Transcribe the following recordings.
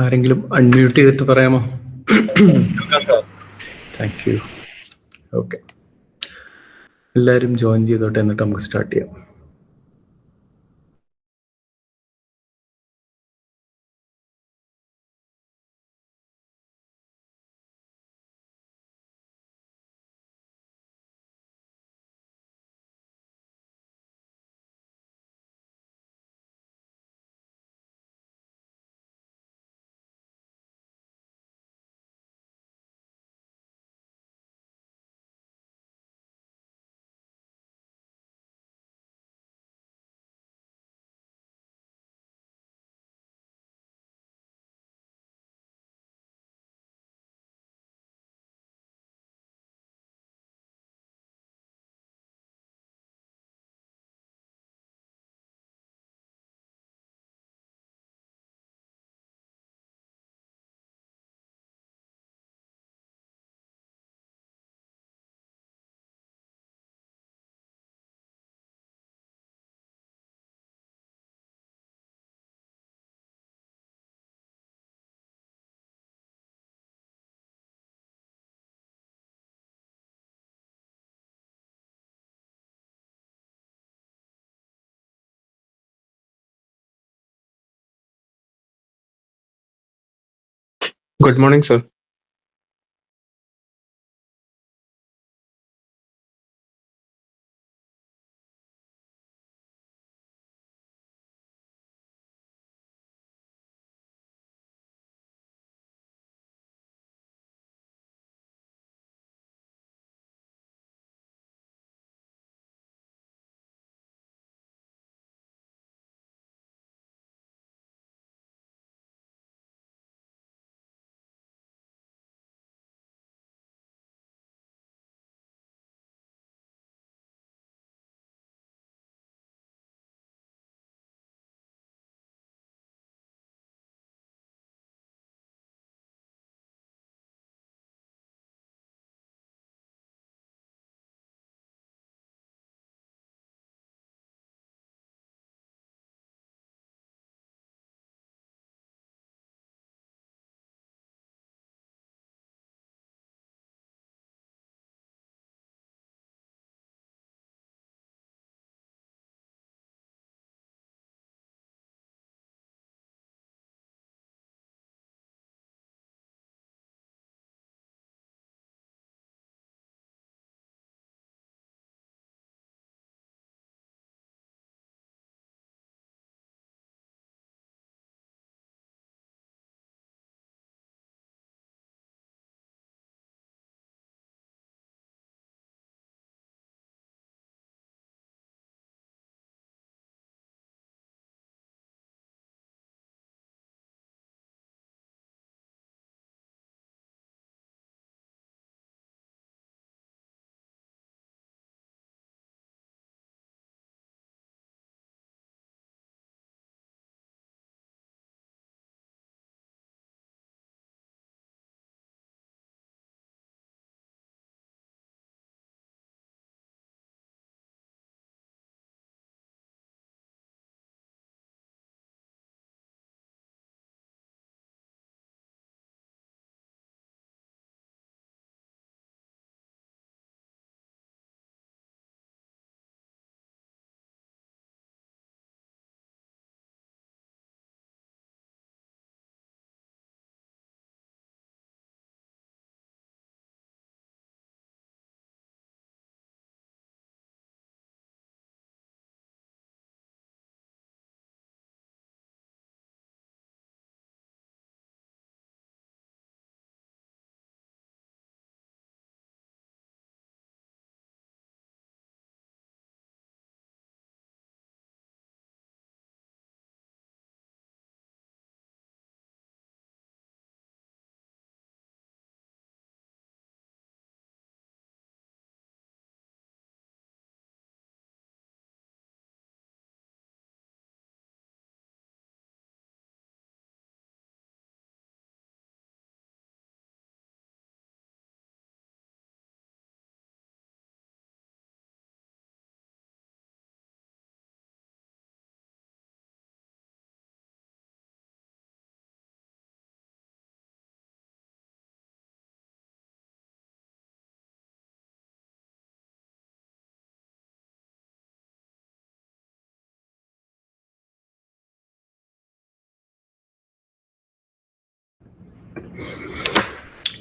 ആരെങ്കിലും അൺമ്യൂട്ട് ചെയ്തിട്ട് പറയാമോ? സാർ. Thank you. ഓക്കെ, എല്ലാവരും ജോയിൻ ചെയ്തോട്ടെ, എന്നിട്ട് നമുക്ക് സ്റ്റാർട്ട് ചെയ്യാം. Good morning, sir.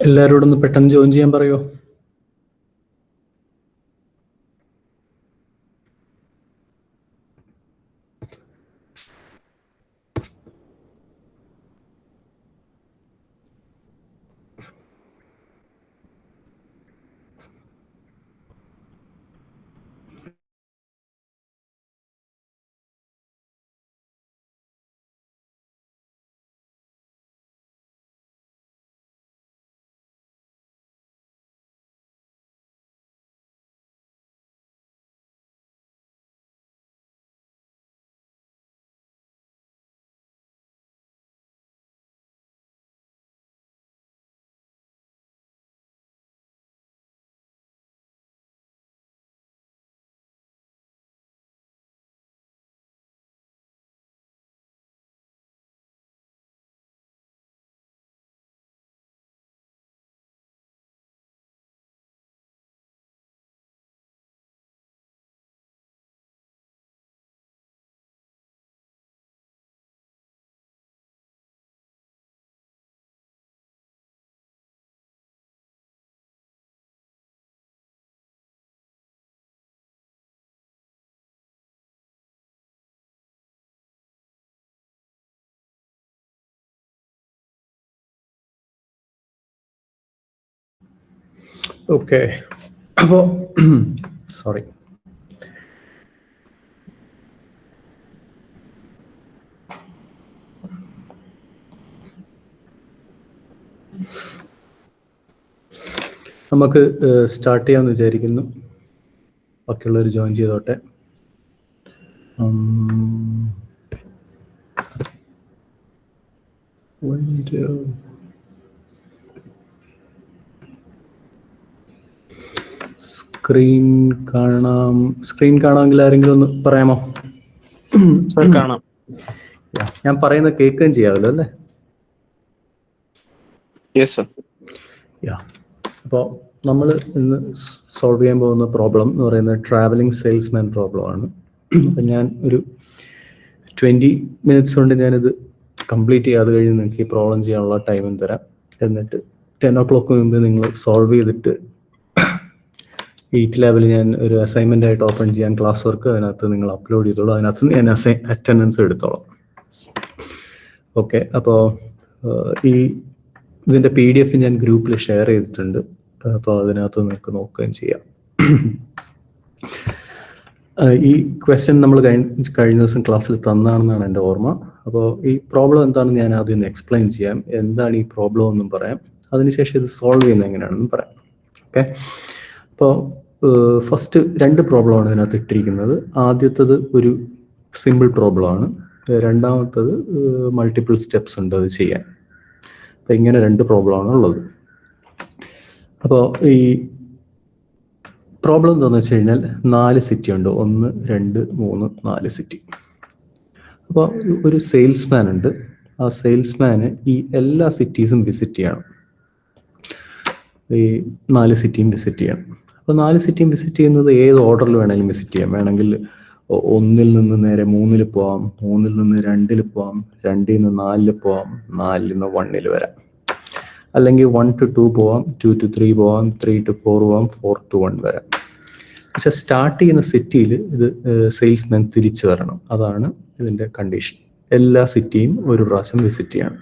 എല്ലാവരോടും ഒന്ന് പെട്ടെന്ന് ജോയിൻ ചെയ്യാൻ പറയോ? ഓക്കെ, അപ്പോൾ സോറി, നമുക്ക് സ്റ്റാർട്ട് ചെയ്യാമെന്ന് വിചാരിക്കുന്നു. ബാക്കിയുള്ളവർ ജോയിൻ ചെയ്തോട്ടെ. സ്ക്രീൻ കാണാമെങ്കിൽ ആരെങ്കിലും ഒന്ന് പറയാമോ? കാണാം. ഞാൻ പറയുന്നത് കേൾക്കുകയും ചെയ്യാമല്ലോ അല്ലേ? അപ്പോൾ നമ്മൾ ഇന്ന് സോൾവ് ചെയ്യാൻ പോകുന്ന പ്രോബ്ലം എന്ന് പറയുന്നത് ട്രാവലിംഗ് സെയിൽസ്മാൻ പ്രോബ്ലം ആണ്. അപ്പം ഞാൻ ഒരു 20 minutes കൊണ്ട് ഞാനിത് കംപ്ലീറ്റ് ചെയ്യാതെ കഴിഞ്ഞ് നിങ്ങൾക്ക് ഈ പ്രോബ്ലം ചെയ്യാനുള്ള ടൈമും തരാം. എന്നിട്ട് 10 o'clock മുമ്പ് നിങ്ങൾ സോൾവ് ചെയ്തിട്ട് 8 ലാബിൽ ഞാൻ ഒരു അസൈൻമെൻ്റ് ആയിട്ട് ഓപ്പൺ ചെയ്യാൻ ക്ലാസ് വർക്ക് അതിനകത്ത് നിങ്ങൾ അപ്ലോഡ് ചെയ്തോളൂ. അതിനകത്ത് ഞാൻ അറ്റൻഡൻസ് എടുത്തോളാം. ഓക്കെ, അപ്പോൾ ഇതിൻ്റെ PDF ഞാൻ ഗ്രൂപ്പിൽ ഷെയർ ചെയ്തിട്ടുണ്ട്. അപ്പോൾ അതിനകത്ത് നിങ്ങൾക്ക് നോക്കുകയും ചെയ്യാം. ഈ ക്വസ്റ്റ്യൻ നമ്മൾ കഴിഞ്ഞ ദിവസം ക്ലാസ്സിൽ തന്നാണെന്നാണ് എൻ്റെ ഓർമ്മ. അപ്പോൾ ഈ പ്രോബ്ലം എന്താണെന്ന് ഞാൻ ആദ്യം ഒന്ന് എക്സ്പ്ലെയിൻ ചെയ്യാം. എന്താണ് ഈ പ്രോബ്ലം എന്നും പറയാം. അതിനുശേഷം ഇത് സോൾവ് ചെയ്യുന്നത് എങ്ങനെയാണെന്നും പറയാം. ഓക്കെ, അപ്പോൾ ഫസ്റ്റ് 2 പ്രോബ്ലമാണ് ഇതിനകത്ത് ഇട്ടിരിക്കുന്നത്. ആദ്യത്തത് ഒരു സിമ്പിൾ പ്രോബ്ലമാണ്, രണ്ടാമത്തത് മൾട്ടിപ്പിൾ സ്റ്റെപ്സ് ഉണ്ട് അത് ചെയ്യാൻ. അപ്പോൾ ഇങ്ങനെ 2 പ്രോബ്ലമാണ് ഉള്ളത്. അപ്പോൾ ഈ പ്രോബ്ലം എന്താണെന്ന് വെച്ച് കഴിഞ്ഞാൽ 4 സിറ്റി ഉണ്ട്. 1, 2, 3, 4 സിറ്റി. അപ്പോൾ ഒരു സെയിൽസ്മാൻ ഉണ്ട്. ആ സെയിൽസ്മാന് ഈ എല്ലാ സിറ്റീസും വിസിറ്റ് ചെയ്യണം. ഈ 4 സിറ്റിയും വിസിറ്റ് ചെയ്യണം. അപ്പോൾ 4 സിറ്റിയും വിസിറ്റ് ചെയ്യുന്നത് ഏത് ഓർഡറിൽ വേണമെങ്കിലും വിസിറ്റ് ചെയ്യാം. വേണമെങ്കിൽ 1 നിന്ന് നേരെ 3 പോവാം, 3 നിന്ന് 2 പോവാം, 2 നിന്ന് 4 പോവാം, 4 നിന്ന് 1 വരാം. അല്ലെങ്കിൽ 1 to 2 പോവാം, 2 to 3 പോവാം, 3 to 4 പോവാം, 4 to 1 വരാം. പക്ഷെ സ്റ്റാർട്ട് ചെയ്യുന്ന സിറ്റിയിൽ ഇത് സെയിൽസ്മാൻ തിരിച്ചു വരണം. അതാണ് ഇതിൻ്റെ കണ്ടീഷൻ. എല്ലാ സിറ്റിയും ഒരു പ്രാവശ്യം വിസിറ്റ് ചെയ്യണം.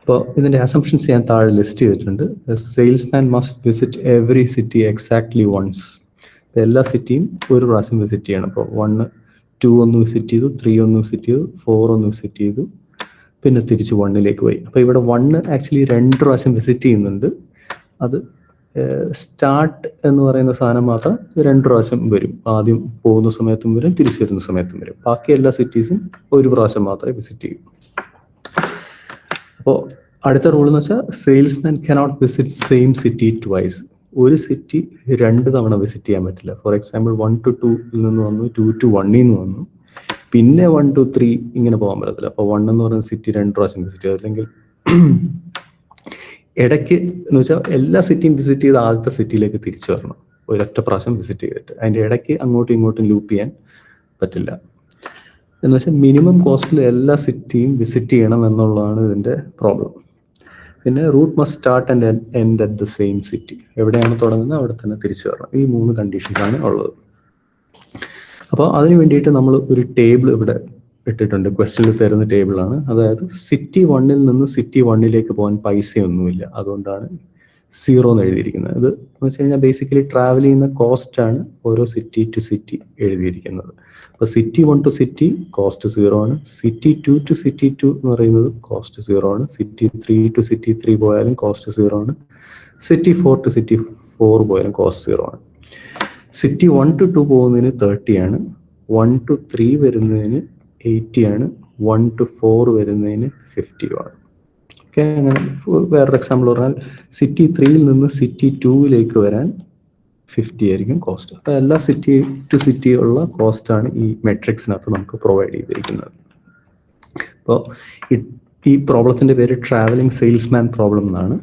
അപ്പോൾ ഇതിൻ്റെ അസംപ്ഷൻസ് ഞാൻ താഴെ ലിസ്റ്റ് ചെയ്തിട്ടുണ്ട്. Salesman must visit every city exactly once. എല്ലാ സിറ്റിയും ഒരു പ്രാവശ്യം വിസിറ്റ് ചെയ്യണം. അപ്പോൾ 1, 2 ഒന്ന് വിസിറ്റ് ചെയ്തു, 3 ഒന്ന് വിസിറ്റ് ചെയ്തു, 4 ഒന്ന് വിസിറ്റ് ചെയ്തു, പിന്നെ തിരിച്ച് 1 പോയി. അപ്പോൾ ഇവിടെ 1 ആക്ച്വലി 2 പ്രാവശ്യം വിസിറ്റ് ചെയ്യുന്നുണ്ട്. അത് സ്റ്റാർട്ട് എന്ന് പറയുന്ന സാധനം മാത്രം 2 പ്രാവശ്യം വരും. ആദ്യം പോകുന്ന സമയത്തും വരും, തിരിച്ചു വരുന്ന സമയത്തും വരും. ബാക്കി എല്ലാ സിറ്റീസും ഒരു പ്രാവശ്യം മാത്രമേ വിസിറ്റ് ചെയ്യൂ. അപ്പോൾ അടുത്ത റൂൾ എന്ന് വെച്ചാൽ salesman cannot visit same city twice. ഒരു സിറ്റി 2 തവണ വിസിറ്റ് ചെയ്യാൻ പറ്റില്ല. ഫോർ എക്സാമ്പിൾ 1 to 2 നിന്ന് വന്നു, 2 to 1 നിന്ന് വന്നു, പിന്നെ 1 to 3 ഇങ്ങനെ പോകാൻ പറ്റത്തില്ല. അപ്പോൾ 1 എന്ന് പറയുന്ന സിറ്റി 2 പ്രാവശ്യം വിസിറ്റ് ചെയ്യും. അല്ലെങ്കിൽ ഇടയ്ക്ക് എന്ന് വെച്ചാൽ എല്ലാ സിറ്റിയും വിസിറ്റ് ചെയ്ത് ആദ്യത്തെ സിറ്റിയിലേക്ക് തിരിച്ചു വരണം, ഒരൊറ്റ പ്രാവശ്യം വിസിറ്റ് ചെയ്തിട്ട്. അതിൻ്റെ ഇടയ്ക്ക് അങ്ങോട്ടും ഇങ്ങോട്ടും ലൂപ്പ് ചെയ്യാൻ പറ്റില്ല. എന്ന് വെച്ചാൽ മിനിമം കോസ്റ്റിൽ എല്ലാ സിറ്റിയും വിസിറ്റ് ചെയ്യണം എന്നുള്ളതാണ് ഇതിൻ്റെ പ്രോബ്ലം. പിന്നെ route must start and end at the same city. എവിടെയാണ് തുടങ്ങുന്നത് അവിടെ തന്നെ തിരിച്ചു വരണം. ഈ 3 കണ്ടീഷൻസാണ് ഉള്ളത്. അപ്പോൾ അതിന് വേണ്ടിയിട്ട് നമ്മൾ ഒരു ടേബിൾ ഇവിടെ ഇട്ടിട്ടുണ്ട്. ക്വസ്റ്റ്യനിൽ തരുന്ന ടേബിളാണ്. അതായത് സിറ്റി 1-ൽ നിന്ന് സിറ്റി 1-ലേക്ക് പോകാൻ പൈസയൊന്നുമില്ല, അതുകൊണ്ടാണ് 0 എന്ന് എഴുതിയിരിക്കുന്നത്. ഇത് എന്ന് വെച്ച് കഴിഞ്ഞാൽ ബേസിക്കലി ട്രാവൽ ചെയ്യുന്ന കോസ്റ്റാണ് ഓരോ സിറ്റി ടു സിറ്റി എഴുതിയിരിക്കുന്നത്. അപ്പോൾ സിറ്റി 1 ടു സിറ്റി കോസ്റ്റ് 0 ആണ്. സിറ്റി 2 ടു സിറ്റി 2 എന്ന് പറയുന്നത് കോസ്റ്റ് 0 ആണ്. സിറ്റി 3 ടു സിറ്റി 3 പോയാലും കോസ്റ്റ് 0 ആണ്. സിറ്റി 4 ടു സിറ്റി 4 പോയാലും കോസ്റ്റ് 0 ആണ്. സിറ്റി 1 ടു 2 പോകുന്നതിന് 30 ആണ്. 1 ടു 3 വരുന്നതിന് 80 ആണ്. 1 ടു 4 വരുന്നതിന് 50 ആണ്. ഓക്കെ, അങ്ങനെ വേറൊരു എക്സാമ്പിൾ പറഞ്ഞാൽ സിറ്റി 3-ൽ നിന്ന് സിറ്റി 2-ലേക്ക് വരാൻ 50 ആയിരിക്കും കോസ്റ്റ്. അപ്പോൾ എല്ലാ സിറ്റി ടു സിറ്റി ഉള്ള കോസ്റ്റാണ് ഈ മെട്രിക്സിനകത്ത് നമുക്ക് പ്രൊവൈഡ് ചെയ്തിരിക്കുന്നത്. അപ്പോൾ ഈ പ്രോബ്ലത്തിൻ്റെ പേര് ട്രാവലിംഗ് സെയിൽസ്മാൻ പ്രോബ്ലം എന്നാണ്.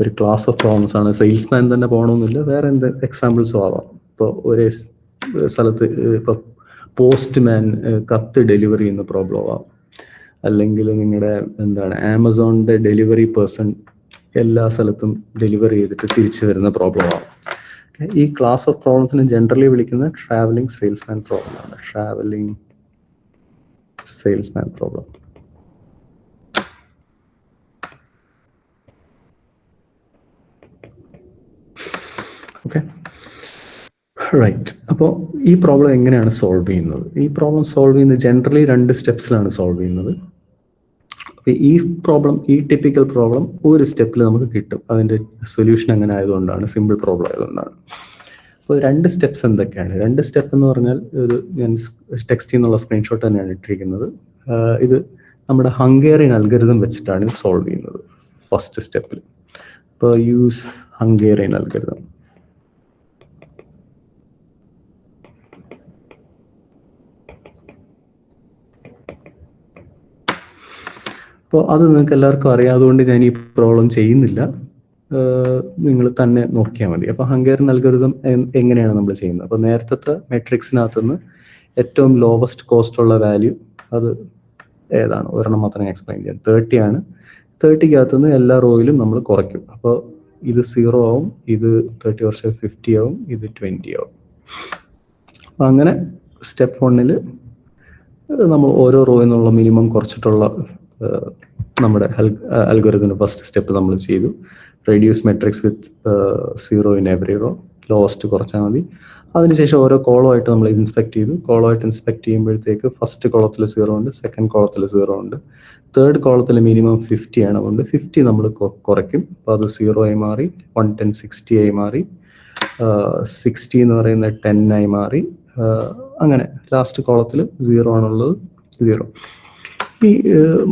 ഒരു ക്ലാസ് ഓഫ് പ്രോബ്ലംസ് ആണ്. സെയിൽസ്മാൻ തന്നെ പോകണമെന്നില്ല, വേറെ എന്ത് എക്സാമ്പിൾസും ആവാം. ഇപ്പോൾ ഒരേ സ്ഥലത്ത് ഇപ്പോൾ പോസ്റ്റ്മാൻ കത്ത് ഡെലിവറി ചെയ്യുന്ന പ്രോബ്ലം ആവാം, അല്ലെങ്കിൽ നിങ്ങളുടെ ആമസോണിൻ്റെ ഡെലിവറി പേഴ്സൺ എല്ലാ സ്ഥലത്തും ഡെലിവറി ചെയ്തിട്ട് തിരിച്ചു വരുന്ന പ്രോബ്ലം ആവാം. ഈ ക്ലാസ് ഓഫ് പ്രോബ്ലത്തിന് ജനറലി വിളിക്കുന്ന ട്രാവലിംഗ് സെയിൽസ്മാൻ പ്രോബ്ലം ആണ്. Travelling salesman problem. Okay, right. അപ്പോൾ ഈ പ്രോബ്ലം എങ്ങനെയാണ് സോൾവ് ചെയ്യുന്നത്? ഈ പ്രോബ്ലം സോൾവ് ചെയ്യുന്നത് ജനറലി 2 സ്റ്റെപ്സിലാണ് സോൾവ് ചെയ്യുന്നത്. അപ്പോൾ ഈ പ്രോബ്ലം, ഈ ടിപ്പിക്കൽ പ്രോബ്ലം ഒരു സ്റ്റെപ്പിൽ നമുക്ക് കിട്ടും. അതിൻ്റെ സൊല്യൂഷൻ അങ്ങനെ ആയതുകൊണ്ടാണ്, സിമ്പിൾ പ്രോബ്ലം ആയതുകൊണ്ടാണ്. അപ്പോൾ 2 സ്റ്റെപ്സ് എന്തൊക്കെയാണ്? 2 സ്റ്റെപ്പ് എന്ന് പറഞ്ഞാൽ ഞാൻ ടെക്സ്റ്റിൽ നിന്നുള്ള സ്ക്രീൻഷോട്ട് തന്നെയാണ് ഇട്ടിരിക്കുന്നത്. ഇത് നമ്മുടെ ഹംഗേറിയൻ അൽഗോരിതം വെച്ചിട്ടാണ് ഇത് സോൾവ് ചെയ്യുന്നത് ഫസ്റ്റ് സ്റ്റെപ്പിൽ. അപ്പോൾ യൂസ് ഹംഗേറിയൻ അൽഗോരിതം. അപ്പോൾ അത് നിങ്ങൾക്ക് എല്ലാവർക്കും അറിയാതുകൊണ്ട് ഞാൻ ഈ പ്രോബ്ലം ചെയ്യുന്നില്ല, നിങ്ങൾ തന്നെ നോക്കിയാൽ മതി. അപ്പോൾ ഹംഗേറിയൻ അൽഗോരിതം എങ്ങനെയാണ് നമ്മൾ ചെയ്യുന്നത്? അപ്പോൾ നേരത്തെ മെട്രിക്സിനകത്ത് നിന്ന് ഏറ്റവും ലോവസ്റ്റ് കോസ്റ്റ് ഉള്ള വാല്യൂ അത് ഏതാണ്? ഒരെണ്ണം മാത്രമേ എക്സ്പ്ലെയിൻ ചെയ്യാം. 30 ആണ്. 30-കകത്ത് നിന്ന് എല്ലാ റോയിലും നമ്മൾ കുറയ്ക്കും. അപ്പോൾ ഇത് 0 ആവും, ഇത് 30 വർഷം 50 ആവും, ഇത് 20 ആവും. അപ്പം അങ്ങനെ സ്റ്റെപ്പ് 1-ൽ നമ്മൾ ഓരോ റോയിൽ നിന്നുള്ള മിനിമം കുറച്ചിട്ടുള്ള നമ്മുടെ അൽഗോരിതം ഫസ്റ്റ് സ്റ്റെപ്പ് നമ്മൾ ചെയ്തു. Reduce matrix with 0 in every row. Lowest കുറച്ചാൽ മതി. അതിനുശേഷം ഓരോ കോളമായിട്ട് നമ്മൾ ഇൻസ്പെക്ട് ചെയ്തു. കോളമായിട്ട് ഇൻസ്പെക്ട് ചെയ്യുമ്പോഴത്തേക്ക് ഫസ്റ്റ് കോളത്തിൽ 0 ഉണ്ട്, സെക്കൻഡ് കോളത്തിൽ 0 ഉണ്ട്, തേർഡ് കോളത്തിൽ മിനിമം 50 ആണ്. അതുകൊണ്ട് 50 നമ്മൾ കുറയ്ക്കും. അപ്പോൾ അത് 0 ആയി മാറി. 110 60 ആയി മാറി. 60 എന്ന് പറയുന്നത് 10 ആയി മാറി. അങ്ങനെ ലാസ്റ്റ് കോളത്തിൽ 0 ആണുള്ളത്, 0. ഈ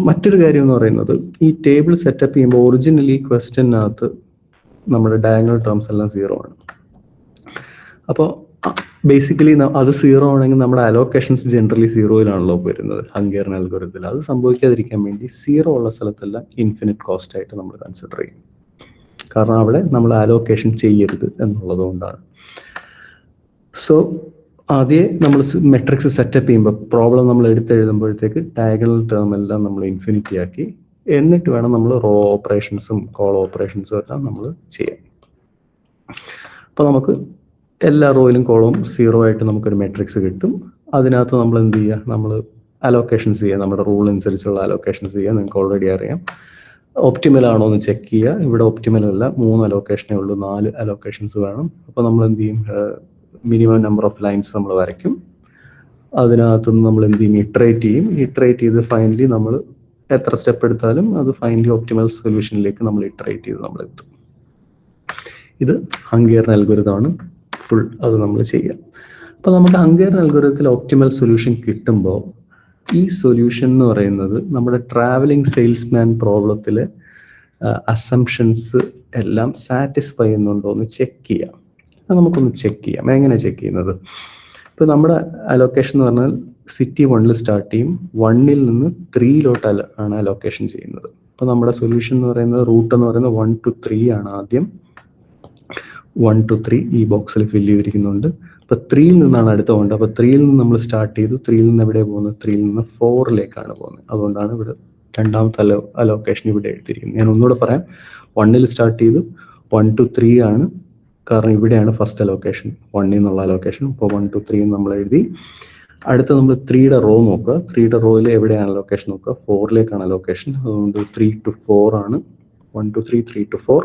മറ്റൊരു കാര്യം എന്ന് പറയുന്നത്, ഈ ടേബിൾ സെറ്റപ്പ് ചെയ്യുമ്പോൾ ഒറിജിനലി ക്വസ്റ്റ്യനകത്ത് നമ്മുടെ ഡയഗണൽ ടേംസ് എല്ലാം 0 ആണ്. അപ്പോൾ ബേസിക്കലി അത് 0 ആണെങ്കിൽ നമ്മുടെ അലോക്കേഷൻസ് ജനറലി 0-ലാണല്ലോ വരുന്നത് ഹംഗേറിയൻ അൽഗോരിതത്തിൽ. അത് സംഭവിക്കാതിരിക്കാൻ വേണ്ടി 0 ഉള്ള സ്ഥലത്തെല്ലാം ഇൻഫിനിറ്റ് കോസ്റ്റ് ആയിട്ട് നമ്മൾ കൺസിഡർ ചെയ്യും. കാരണം അവിടെ നമ്മൾ അലോക്കേഷൻ ചെയ്യരുത് എന്നുള്ളത് കൊണ്ടാണ്. സോ ആദ്യം നമ്മൾ മെട്രിക്സ് സെറ്റപ്പ് ചെയ്യുമ്പോൾ പ്രോബ്ലം നമ്മൾ എടുത്തെഴുതുമ്പോഴത്തേക്ക് ഡയഗണൽ ടേം എല്ലാം നമ്മൾ ഇൻഫിനിറ്റി ആക്കി, എന്നിട്ട് വേണം നമ്മൾ റോ ഓപ്പറേഷൻസും കോൾ ഓപ്പറേഷൻസും എല്ലാം നമ്മൾ ചെയ്യാൻ. അപ്പോൾ നമുക്ക് എല്ലാ റോയിലും കോളവും 0 ആയിട്ട് നമുക്കൊരു മെട്രിക്സ് കിട്ടും. അതിനകത്ത് നമ്മൾ എന്ത് ചെയ്യുക? നമ്മൾ അലോക്കേഷൻസ് ചെയ്യുക, നമ്മുടെ റൂൾ അനുസരിച്ചുള്ള അലോക്കേഷൻസ് ചെയ്യുക. നിങ്ങൾക്ക് ഓൾറെഡി അറിയാം. ഒപ്റ്റിമൽ ആണോ എന്ന് ചെക്ക് ചെയ്യുക. ഇവിടെ ഒപ്റ്റിമൽ അല്ല, 3 അലോക്കേഷനേ ഉള്ളൂ, 4 അലോക്കേഷൻസ് വേണം. അപ്പോൾ നമ്മൾ എന്ത് ചെയ്യും? മിനിമം നമ്പർ ഓഫ് ലൈൻസ് നമ്മൾ വരയ്ക്കും. അതിനകത്തുനിന്ന് നമ്മൾ എന്ത് ചെയ്യും? ഇറ്ററേറ്റ് ചെയ്യും. ഇറ്ററേറ്റ് ചെയ്ത് ഫൈനലി നമ്മൾ എത്ര സ്റ്റെപ്പ് എടുത്താലും അത് ഫൈനലി ഒപ്റ്റിമൽ സൊല്യൂഷനിലേക്ക് നമ്മൾ ഇറ്ററേറ്റ് ചെയ്ത് നമ്മൾ എത്തും. ഇത് ഹംഗേറിയൻ അൽഗോരിതമാണ് ഫുൾ. അത് നമ്മൾ ചെയ്യാം. അപ്പോൾ നമുക്ക് ഹംഗേറിയൻ അൽഗോരിതത്തിൽ ഒപ്റ്റിമൽ സൊല്യൂഷൻ കിട്ടുമ്പോൾ ഈ സൊല്യൂഷൻ എന്ന് പറയുന്നത് നമ്മുടെ ട്രാവലിംഗ് സെയിൽസ്മാൻ പ്രോബ്ലത്തിലെ അസംഷൻസ് എല്ലാം സാറ്റിസ്ഫൈ ചെയ്യുന്നുണ്ടോ എന്ന് ചെക്ക് ചെയ്യാം. അത് നമുക്കൊന്ന് ചെക്ക് ചെയ്യാം. എങ്ങനെ ചെക്ക് ചെയ്യുന്നത്? ഇപ്പോൾ നമ്മുടെ അലോക്കേഷൻ എന്ന് പറഞ്ഞാൽ സിറ്റി 1-ൽ സ്റ്റാർട്ട് ചെയ്യും. 1-ൽ നിന്ന് 3-ലോട്ട് ആണ് അലോക്കേഷൻ ചെയ്യുന്നത്. അപ്പോൾ നമ്മുടെ സൊല്യൂഷൻ എന്ന് പറയുന്നത് റൂട്ട് എന്ന് പറയുന്നത് 1 to 3 ആണ്. ആദ്യം 1 to 3 ഈ ബോക്സിൽ ഫില്ല് ചെയ്തിരിക്കുന്നുണ്ട്. അപ്പോൾ 3-ൽ നിന്നാണ് അടുത്ത പോകേണ്ടത്. അപ്പോൾ 3-ൽ നിന്ന് നമ്മൾ സ്റ്റാർട്ട് ചെയ്തു. 3-ൽ നിന്ന് എവിടെ പോകുന്നത്? 3-ൽ നിന്ന് 4-ലേക്കാണ് പോകുന്നത്. അതുകൊണ്ടാണ് ഇവിടെ രണ്ടാമത്തെ അലോക്കേഷൻ ഇവിടെ എഴുതിയിരിക്കുന്നത്. ഞാൻ ഒന്നുകൂടെ പറയാം. 1 സ്റ്റാർട്ട് ചെയ്തു, 1 to 3 ആണ്, കാരണം ഇവിടെയാണ് ഫസ്റ്റ് അലോക്കേഷൻ, 1 എന്നുള്ള അലോക്കേഷൻ. അപ്പോൾ 1 to 3 നമ്മൾ എഴുതി. അടുത്ത നമ്മൾ 3യുടെ റോ നോക്കുക. 3യുടെ റോയിൽ എവിടെയാണ് അലോക്കേഷൻ നോക്കുക, 4ലേക്കാണ് അലോക്കേഷൻ. അതുകൊണ്ട് 3 to 4 ആണ്. 1 to 3, 3 to 4.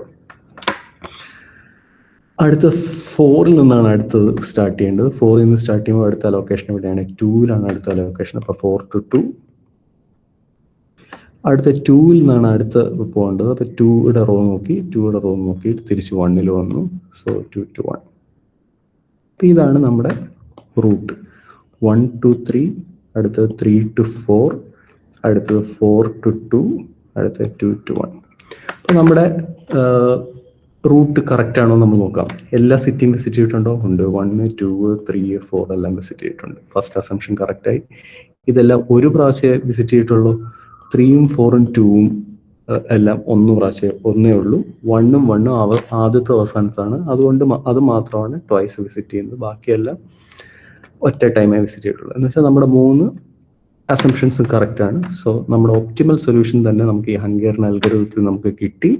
അടുത്ത 4ൽ നിന്നാണ് അടുത്തത് സ്റ്റാർട്ട് ചെയ്യേണ്ടത്. 4ൽ നിന്ന് സ്റ്റാർട്ട് ചെയ്യുമ്പോൾ അടുത്ത അലോക്കേഷൻ എവിടെയാണ്, 2ലാണ് അടുത്ത അലോക്കേഷൻ. അപ്പോൾ 4 to 2. അടുത്ത 2ൽ നിന്നാണ് അടുത്ത പോകേണ്ടത്. അപ്പോൾ 2യുടെ റോ നോക്കി തിരിച്ച് 1ൽ വന്നു. So 2 to 1. അപ്പോൾ ഇതാണ് നമ്മുടെ റൂട്ട്. 1 to 3, അടുത്തത് 3 to 4, അടുത്തത് 4 to 2, അടുത്തത് 2 to 1. അപ്പോൾ നമ്മുടെ റൂട്ട് കറക്റ്റ് ആണോ നമ്മൾ നോക്കാം. എല്ലാ സിറ്റിയും വിസിറ്റ് ചെയ്തിട്ടുണ്ടോ? ഉണ്ട്. 1, 2, 3, 4 എല്ലാം വിസിറ്റ് ചെയ്തിട്ടുണ്ട്. ഫസ്റ്റ് അസംഷൻ കറക്റ്റായി. ഇതെല്ലാം ഒരു പ്രാവശ്യം വിസിറ്റ് ചെയ്തിട്ടുള്ളൂ. 3ഉം 4ഉം 2ഉം എല്ലാം ഒന്നേ ഉള്ളൂ. 1ഉം 1ഉം ആദ്യത്തെ അവസാനത്താണ്. അതുകൊണ്ട് അത് മാത്രമാണ് ട്വൈസ് വിസിറ്റ് ചെയ്യുന്നത്. ബാക്കിയെല്ലാം ഒറ്റ ടൈമേ വിസിറ്റ് ചെയ്തിട്ടുള്ളൂ. എന്ന് വെച്ചാൽ നമ്മുടെ 3 അസംഷൻസും കറക്റ്റാണ്. സോ നമ്മുടെ ഒപ്റ്റിമൽ സൊല്യൂഷൻ തന്നെ നമുക്ക് ഈ ഹംഗേറിയൻ അൽഗോരിതത്തിൽ നമുക്ക് കിട്ടി.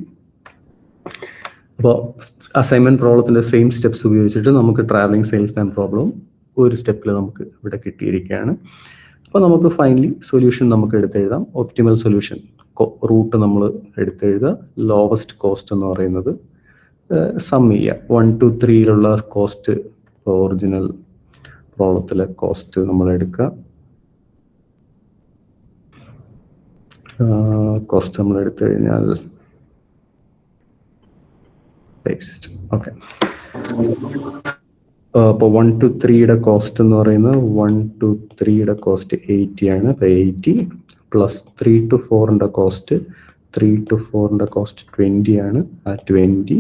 അപ്പോൾ അസൈൻമെന്റ് പ്രോബ്ലത്തിന്റെ സെയിം സ്റ്റെപ്സ് ഉപയോഗിച്ചിട്ട് നമുക്ക് ട്രാവലിംഗ് സെയിൽസ്മാൻ പ്രോബ്ലം ഒരു സ്റ്റെപ്പിൽ നമുക്ക് ഇവിടെ കിട്ടിയിരിക്കുകയാണ്. അപ്പോൾ നമുക്ക് ഫൈനലി സൊല്യൂഷൻ നമുക്ക് എടുത്തെഴുതാം. ഒപ്റ്റിമൽ സൊല്യൂഷൻ റൂട്ട് നമ്മൾ എടുത്തെഴുതുക. ലോവസ്റ്റ് കോസ്റ്റ് എന്ന് പറയുന്നത് സം ചെയ്യുക. 1 to 3യിലുള്ള കോസ്റ്റ്, ഒറിജിനൽ പ്രോബ്ലത്തിലെ കോസ്റ്റ് നമ്മൾ എടുക്കുക. കോസ്റ്റ് നമ്മൾ എടുത്തു കഴിഞ്ഞാൽ പേസ്റ്റ്. ഓക്കെ. അപ്പോൾ 1 to 3യുടെ കോസ്റ്റ് എന്ന് പറയുന്നത് 1 to 3യുടെ കോസ്റ്റ് 80 ആണ്. അപ്പോൾ 80 പ്ലസ് 3 to 4ന്റെ കോസ്റ്റ് 20 ആണ്. ആ 20.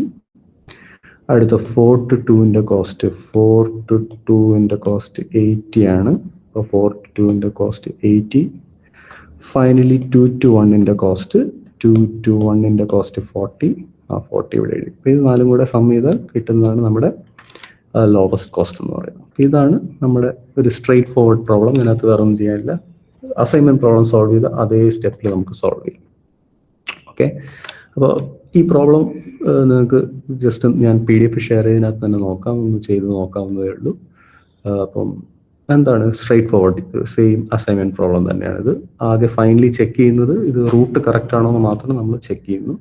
അടുത്ത 4 to 2ന്റെ കോസ്റ്റ് 80 ആണ്. അപ്പോൾ 4 to 2ന്റെ കോസ്റ്റ് 80. ഫൈനലി 2 to 1ന്റെ കോസ്റ്റ് 40. ആ 40 ഇവിടെ എഴുതി. അപ്പോൾ ഇത് നാലും കൂടെ സം ചെയ്താൽ കിട്ടുന്നതാണ് നമ്മുടെ ലോവസ്റ്റ് കോസ്റ്റ് എന്ന് പറയുന്നത്. അപ്പോൾ ഇതാണ് നമ്മുടെ ഒരു സ്ട്രെയിറ്റ് ഫോർവേഡ് പ്രോബ്ലം. ഇതിനകത്ത് വേറെ ഒന്നും ചെയ്യാനില്ല. അസൈൻമെന്റ് പ്രോബ്ലം സോൾവ് ചെയ്ത് അതേ സ്റ്റെപ്പിൽ നമുക്ക് സോൾവ് ചെയ്യും. ഓക്കെ. അപ്പോൾ ഈ പ്രോബ്ലം നിങ്ങൾക്ക് ജസ്റ്റ് ഞാൻ PDF ഷെയർ ചെയ്തതിനകത്ത് തന്നെ ഒന്ന് ചെയ്ത് നോക്കാവുന്നതേ ഉള്ളൂ. അപ്പം എന്താണ് straight forward same assignment problem തന്നെയാണിത്. ആദ്യം ഫൈനലി ചെക്ക് ചെയ്യുന്നത് ഇത് റൂട്ട് കറക്റ്റ് ആണോ എന്ന് മാത്രം നമ്മൾ ചെക്ക് ചെയ്യുന്നു.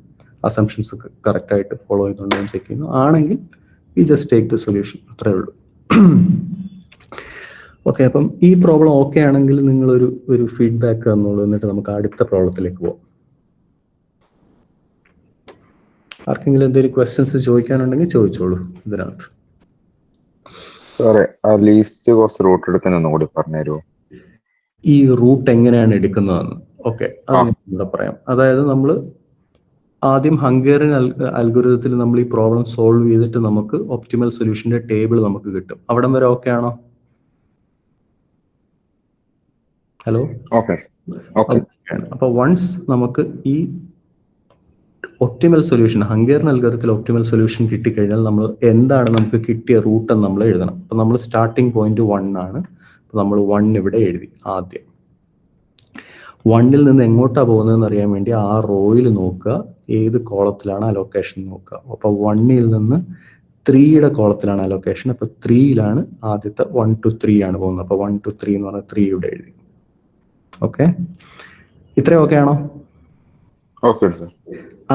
അസംഷൻസ് കറക്റ്റ് ആയിട്ട് ഫോളോ ചെയ്യുന്നുണ്ടോ എന്ന് ചെക്ക് ചെയ്യുന്നു. ആണെങ്കിൽ we just take the solution. അത്രേ ഉള്ളൂ. ഓക്കെ. അപ്പം ഈ പ്രോബ്ലം ഓക്കെ ആണെങ്കിൽ നിങ്ങൾ ഒരു ഫീഡ്ബാക്ക് തന്നോളൂ. എന്നിട്ട് നമുക്ക് അടുത്ത പ്രോബ്ലത്തിലേക്ക് പോകാം. ആർക്കെങ്കിലും എന്തെങ്കിലും ക്വസ്റ്റ്യൻസ് ചോദിക്കാനുണ്ടെങ്കിൽ ചോദിച്ചോളൂ ഇതിനകത്ത്. ലീസ്റ്റ് കോസ്റ്റ് റൂട്ട് എടുക്കാൻ ഒന്നുകൂടി പറഞ്ഞുതരുമോ? ഈ റൂട്ട് എങ്ങനെയാണ് എടുക്കുന്നതെന്ന്. ഓക്കെ, അത് ഇവിടെ പറയാം. അതായത് നമ്മൾ ആദ്യം ഹംഗേറിയൻ അൽഗോരിതത്തിൽ നമ്മൾ ഈ പ്രോബ്ലം സോൾവ് ചെയ്തിട്ട് നമുക്ക് ഒപ്റ്റിമൽ സൊല്യൂഷന്റെ ടേബിൾ നമുക്ക് കിട്ടും. അവിടം വരെ ഓക്കെ ആണോ? ഹലോ. അപ്പൊ വൺസ് നമുക്ക് ഈ ഒപ്റ്റിമൽ സൊല്യൂഷൻ ഹംഗേറിയൻ അൽഗോരിതത്തിൽ ഒപ്റ്റിമൽ സൊല്യൂഷൻ കിട്ടിക്കഴിഞ്ഞാൽ നമ്മൾ എന്താണ് നമുക്ക് കിട്ടിയ റൂട്ട് എന്ന് നമ്മൾ എഴുതണം. അപ്പൊ നമ്മൾ സ്റ്റാർട്ടിംഗ് പോയിന്റ് 1 ആണ്. അപ്പൊ നമ്മൾ 1 ഇവിടെ എഴുതി. ആദ്യം 1ൽ നിന്ന് എങ്ങോട്ടാണ് പോകുന്നതെന്ന് അറിയാൻ വേണ്ടി ആ റോയിൽ നോക്കുക, ഏത് കോളത്തിലാണ് അലോക്കേഷൻ നോക്കുക. അപ്പോൾ 1ൽ നിന്ന് 3യുടെ കോളത്തിലാണ് അലോക്കേഷൻ. അപ്പോൾ 3യിലാണ് ആദ്യത്തെ 1 to 3 ആണ് പോകുന്നത്. അപ്പോൾ 1 to 3 എന്ന് പറഞ്ഞാൽ 3 ഇവിടെ എഴുതി. ഓക്കെ, ഇത്രയും ഓക്കെ ആണോ? Okay sir.